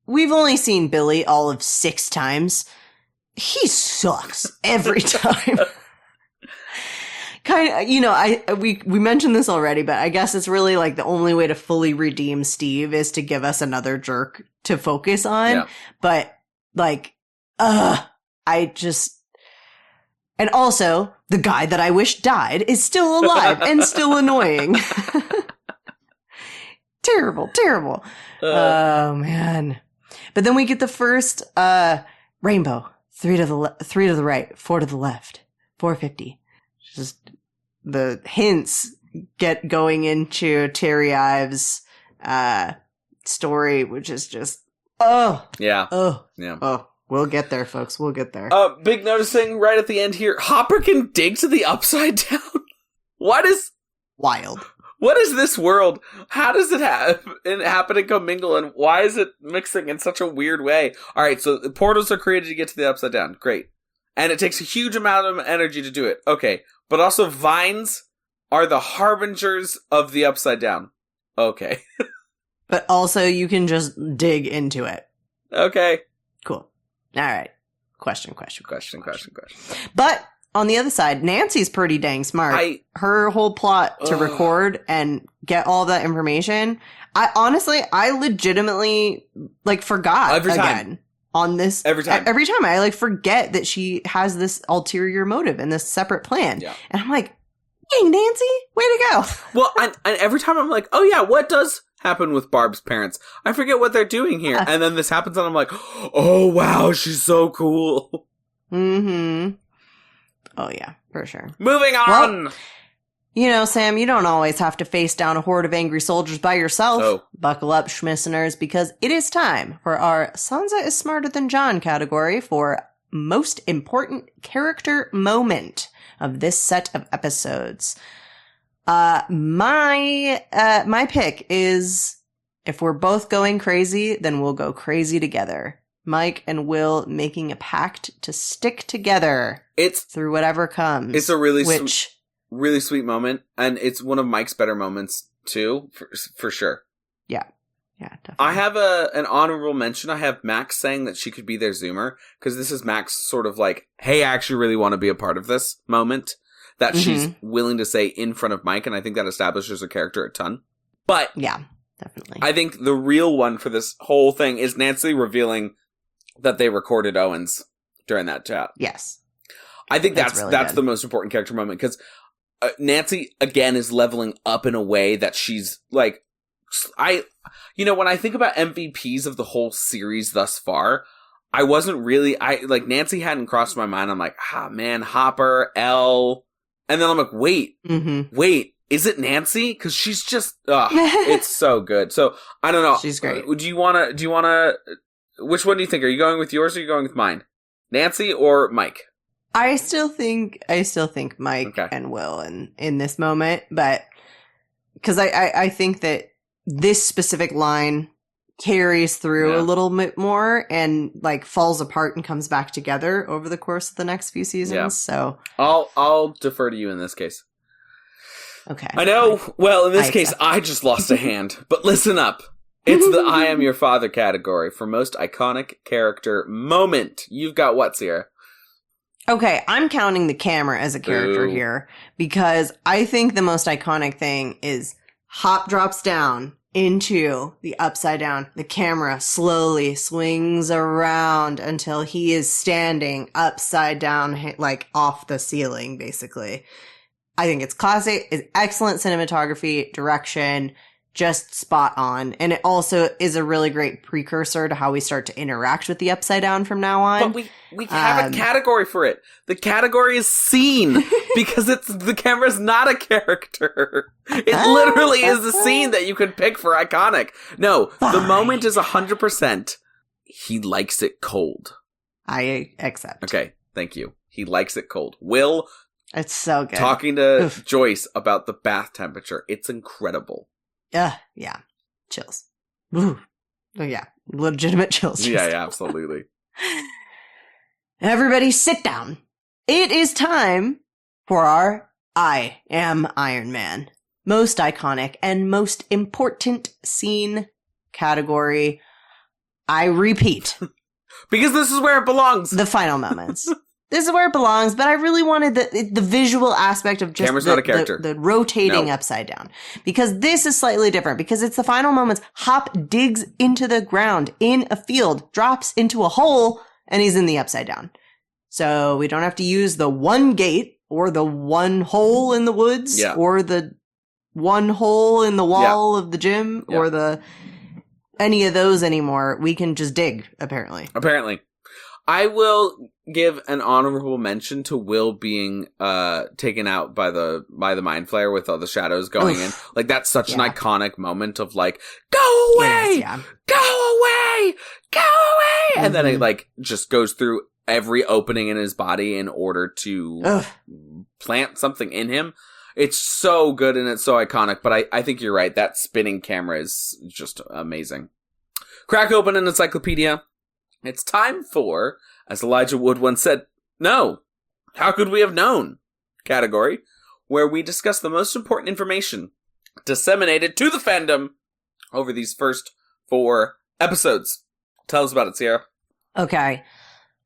we've only seen Billy all of 6 times. He sucks every time. Kind of, we mentioned this already, but I guess it's really the only way to fully redeem Steve is to give us another jerk to focus on. Yeah. But and also the guy that I wish died is still alive and still annoying. Terrible. Oh man. But then we get the first rainbow. 3 to the right, 4 to the left, 450. Just the hints get going into Terry Ives' story, which is just we'll get there, folks. We'll get there. Big noticing right at the end here, Hopper can dig to the upside down. Wild. What is this world? How does it happen and commingle, and why is it mixing in such a weird way? All right, so the portals are created to get to the upside down. Great. And it takes a huge amount of energy to do it. Okay. But also vines are the harbingers of the upside down. Okay. But also you can just dig into it. Okay. Cool. All right. Question. But on the other side, Nancy's pretty dang smart. Her whole plot to record and get all that information. I legitimately forgot every time. Again on this. Every time I forget that she has this ulterior motive and this separate plan. Yeah. And I'm dang, Nancy, way to go. Well, and every time I'm oh yeah, what does happen with Barb's parents? I forget what they're doing here. And then this happens and I'm oh wow, she's so cool. Oh, yeah, for sure. Moving on! Well, Sam, you don't always have to face down a horde of angry soldiers by yourself. Oh. Buckle up, Schmisseners, because it is time for our Sansa is Smarter Than John category for most important character moment of this set of episodes. My pick is, if we're both going crazy, then we'll go crazy together. Mike and Will making a pact to stick together through whatever comes. It's a really sweet moment, and it's one of Mike's better moments too, for sure. Yeah, definitely. I have an honorable mention. I have Max saying that she could be their Zoomer, because this is Max sort of like, hey, I actually really want to be a part of this moment that she's willing to say in front of Mike, and I think that establishes her character a ton. But yeah, definitely. I think the real one for this whole thing is Nancy revealing that they recorded Owens during that chat. Yes. I think that's the most important character moment, because Nancy, again, is leveling up in a way that she's like, when I think about MVPs of the whole series thus far, I wasn't really, Nancy hadn't crossed my mind. I'm like, man, Hopper, Elle, and then I'm like, wait, is it Nancy? Because she's just, it's so good. So, I don't know. She's great. Do you want to, which one do you think? Are you going with yours or are you going with mine? Nancy or Mike? I still think Mike and Will in this moment, but because I think that this specific line carries through a little bit more and like falls apart and comes back together over the course of the next few seasons. Yeah. So I'll defer to you in this case. Okay. I know. Well, in this case, I just lost a hand, but listen up. It's the I Am Your Father category for most iconic character moment. You've got what, Sierra? Okay, I'm counting the camera as a character here because I think the most iconic thing is Hop drops down into the upside down. The camera slowly swings around until he is standing upside down, like off the ceiling, basically. I think it's classic. It's excellent cinematography, direction, just spot on. And it also is a really great precursor to how we start to interact with the upside down from now on. But we have a category for it. The category is scene because the camera's not a character. It literally is a scene that you could pick for iconic. No, the moment is 100%. He likes it cold. I accept. Okay, thank you. He likes it cold. Will, it's so good. Talking to Joyce about the bath temperature. It's incredible. Yeah. Chills. Ooh. Oh, yeah. Legitimate chills. Yeah, absolutely. Everybody sit down. It is time for our I Am Iron Man. Most iconic and most important scene category. I repeat. Because this is where it belongs. The final moments. This is where it belongs, but I really wanted the visual aspect of just Camera's not a character. The rotating upside down. Because this is slightly different. Because it's the final moments. Hop digs into the ground in a field, drops into a hole, and he's in the upside down. So we don't have to use the one gate or the one hole in the woods or the one hole in the wall of the gym or any of those anymore. We can just dig, apparently. I will give an honorable mention to Will being taken out by the mind flayer with all the shadows going in. Like, that's such an iconic moment of like, go away! Go away! Go away! And then it like just goes through every opening in his body in order to plant something in him. It's so good and it's so iconic, but I think you're right. That spinning camera is just amazing. Crack open an encyclopedia. It's time for, as Elijah Wood once said, no, how could we have known? Category, where we discuss the most important information disseminated to the fandom over these first 4 episodes. Tell us about it, Sierra. Okay.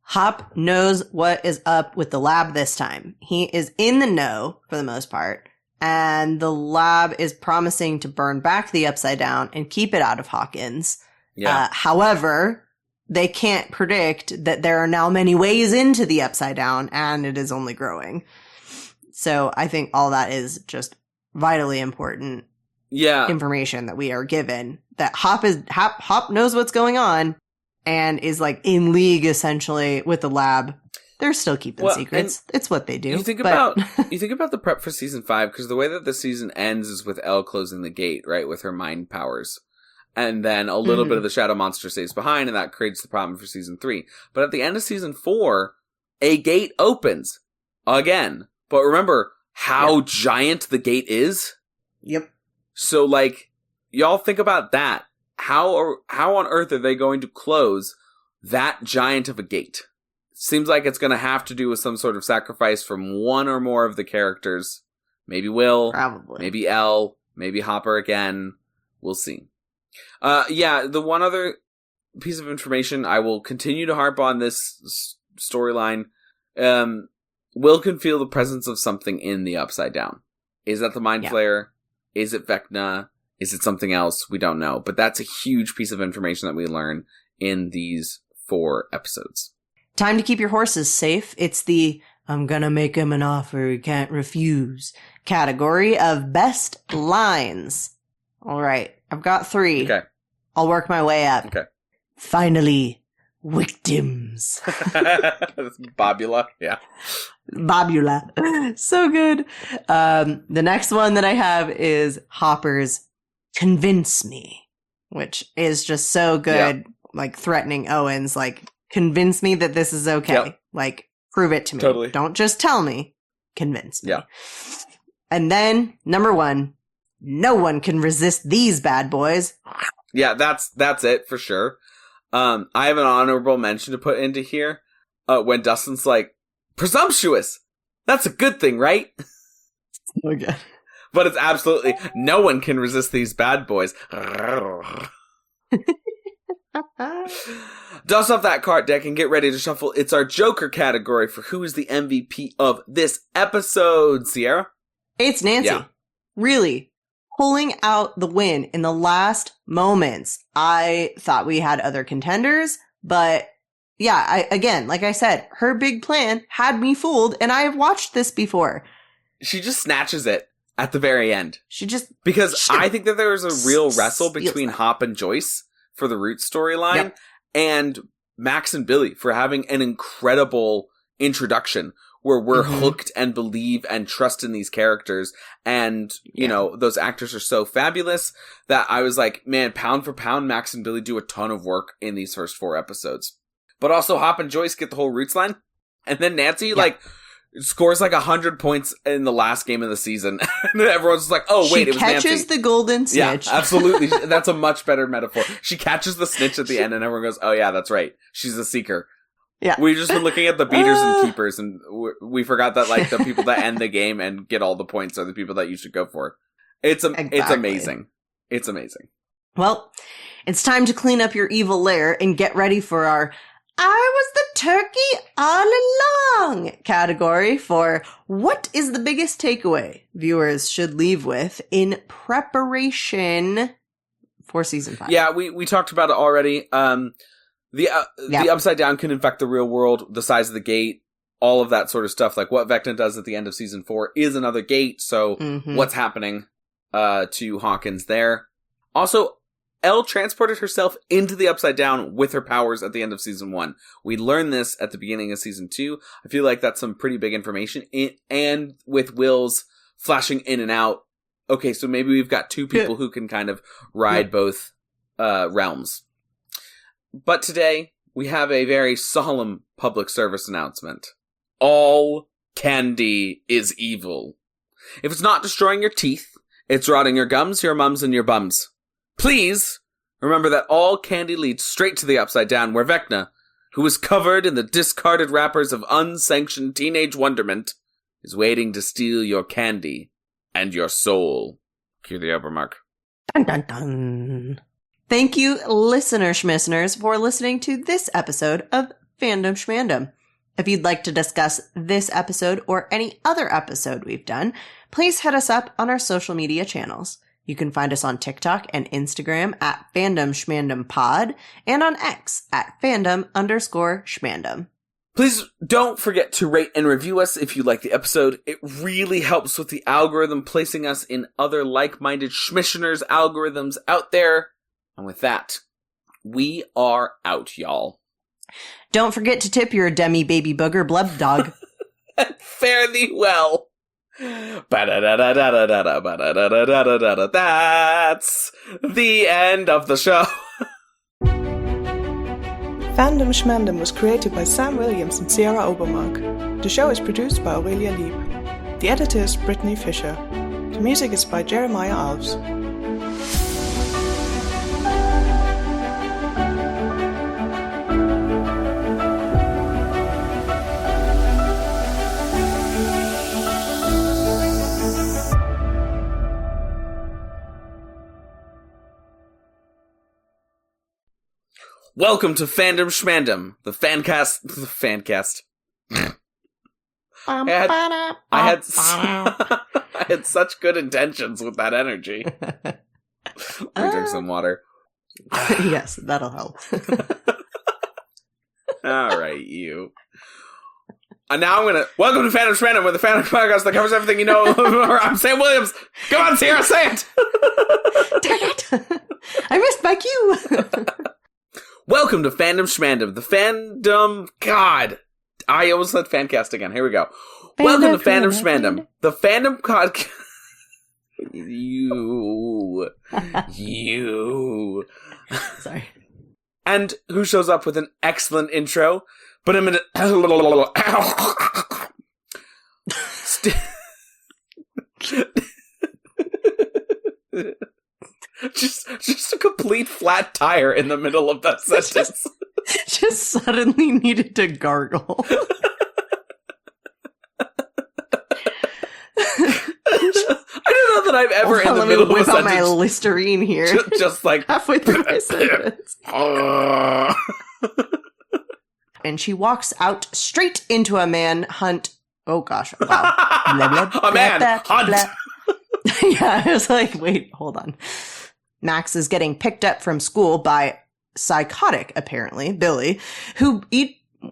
Hop knows what is up with the lab this time. He is in the know, for the most part, and the lab is promising to burn back the upside down and keep it out of Hawkins. Yeah. However, they can't predict that there are now many ways into the upside down, and it is only growing. So I think all that is just vitally important information that we are given. That Hop knows what's going on and is like in league essentially with the lab. They're still keeping secrets. It's what they do. You think about the prep for season 5, because the way that the season ends is with Elle closing the gate, right, with her mind powers. And then a little bit of the shadow monster stays behind, and that creates the problem for season 3. But at the end of season 4, a gate opens again. But remember how giant the gate is? Yep. So, like, y'all think about that. How on earth are they going to close that giant of a gate. Seems like it's going to have to do with some sort of sacrifice from one or more of the characters. Maybe Will. Probably. Maybe Elle. Maybe Hopper again. We'll see. The one other piece of information, I will continue to harp on this storyline. Will can feel the presence of something in the Upside Down. Is that the Mind Flayer? Is it Vecna? Is it something else? We don't know. But that's a huge piece of information that we learn in these 4 episodes. Time to keep your horses safe. It's the I'm gonna make him an offer he can't refuse category of best lines. All right. I've got 3. Okay. I'll work my way up. Okay. Finally, victims. Bobula. Yeah. Bobula. So good. The next one that I have is Hopper's Convince Me, which is just so good. Yeah. Like threatening Owens, like, convince me that this is okay. Yep. Like, prove it to me. Totally. Don't just tell me. Convince me. Yeah. And then, number 1, no one can resist these bad boys. Yeah, that's it for sure. I have an honorable mention to put into here. When Dustin's like, presumptuous! That's a good thing, right? Okay. But it's absolutely, no one can resist these bad boys. Dust off that card deck and get ready to shuffle. It's our Joker category for who is the MVP of this episode, Sierra. It's Nancy. Yeah. Really. Pulling out the win in the last moments. I thought we had other contenders, but yeah, again, like I said, her big plan had me fooled, and I have watched this before. She just snatches it at the very end. Because I think that there was a real wrestle between Hop and Joyce for the Root storyline, and Max and Billy for having an incredible introduction where we're hooked and believe and trust in these characters. And, you know, those actors are so fabulous that I was like, man, pound for pound, Max and Billy do a ton of work in these first 4 episodes. But also Hop and Joyce get the whole Roots line. And then Nancy, scores 100 points in the last game of the season. And everyone's just like, oh, wait, it was Nancy. She catches the golden snitch. Yeah, absolutely. That's a much better metaphor. She catches the snitch at the end and everyone goes, oh yeah, that's right. She's a seeker. Yeah. We've just been looking at the beaters and keepers, and we forgot that the people that end the game and get all the points are the people that you should go for. It's amazing. It's amazing. Well, it's time to clean up your evil lair and get ready for our I was the turkey all along category for what is the biggest takeaway viewers should leave with in preparation for season 5. Yeah, we talked about it already. The Upside Down can infect the real world, the size of the gate, all of that sort of stuff. Like what Vecna does at the end of season 4 is another gate. So what's happening to Hawkins there? Also, Elle transported herself into the Upside Down with her powers at the end of season 1. We learned this at the beginning of season 2. I feel like that's some pretty big information. And with Will's flashing in and out. Okay, so maybe we've got 2 people who can kind of ride both realms. But today, we have a very solemn public service announcement. All candy is evil. If it's not destroying your teeth, it's rotting your gums, your mums, and your bums. Please remember that all candy leads straight to the Upside Down, where Vecna, who is covered in the discarded wrappers of unsanctioned teenage wonderment, is waiting to steal your candy and your soul. Cue the Obermark. Dun dun dun. Thank you, listener schmisseners, for listening to this episode of Fandom Schmandom. If you'd like to discuss this episode or any other episode we've done, please hit us up on our social media channels. You can find us on TikTok and Instagram at Fandom Schmandom Pod and on X at Fandom_Schmandom. Please don't forget to rate and review us if you like the episode. It really helps with the algorithm, placing us in other like-minded schmissioners algorithms out there. And with that, we are out, y'all. Don't forget to tip your demi baby booger blub dog. Fare thee well. That's the end of the show. Fandom Schmandom was created by Sam Williams and Sierra Obermark. The show is produced by Aurelia Lieb. The editor is Brittany Fisher. The music is by Jeremiah Alves. Welcome to Fandom Schmandom, the fancast. I had such good intentions with that energy. Let me drink some water. Yes, that'll help. All right, you. And now I'm gonna welcome to Fandom Schmandom, where the Fandom podcast that covers everything you know. I'm Sam Williams. Come on, Sierra, say it. Darn it! I missed my cue. Welcome to Fandom Schmandom, the fandom. God, I almost said fancast again. Here we go. Welcome to Fandom Schmandom, the fandom podcast. You. Sorry. And who shows up with an excellent intro, but a minute. Just a complete flat tire in the middle of that sentence. Just suddenly needed to gargle. I don't know that I've ever in the middle of a sentence. Let me whip out my Listerine here. Just like halfway through my sentence. And she walks out straight into a man hunt. Oh gosh! Wow. Blah, blah, a man hunt. Yeah, I was like, wait, hold on. Max is getting picked up from school by psychotic, apparently, Billy, who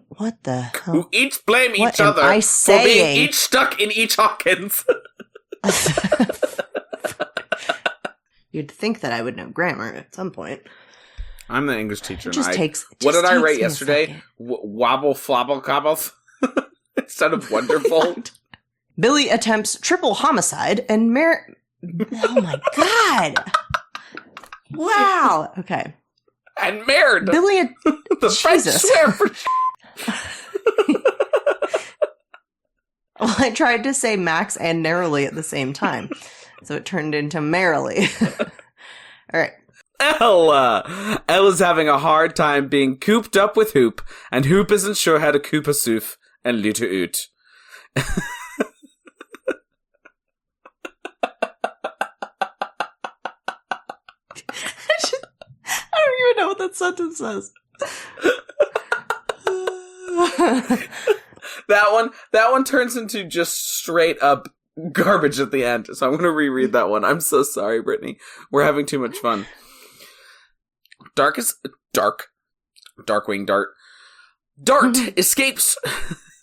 what the hell? Who each blame what each other I for being each stuck in each Hawkins. You'd think that I would know grammar at some point. I'm the English teacher. What did I write yesterday? Wobble flobble cobbles instead of wonderful. Billy attempts triple homicide and oh my god! Wow. Okay. And married. Billy. The French swear for. Well, I tried to say Max and narrowly at the same time, so it turned into merrily. All right. Ella's having a hard time being cooped up with Hoop, and Hoop isn't sure how to coop a soof and lutte oot. I don't even know what that sentence says. That one turns into just straight up garbage at the end. So I'm going to reread that one. I'm so sorry, Brittany. We're having too much fun. Darkwing Dart. Dart escapes.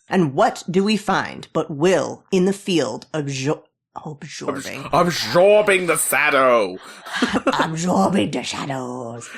And what do we find but Will in the field absorbing the shadow. absorbing the shadows.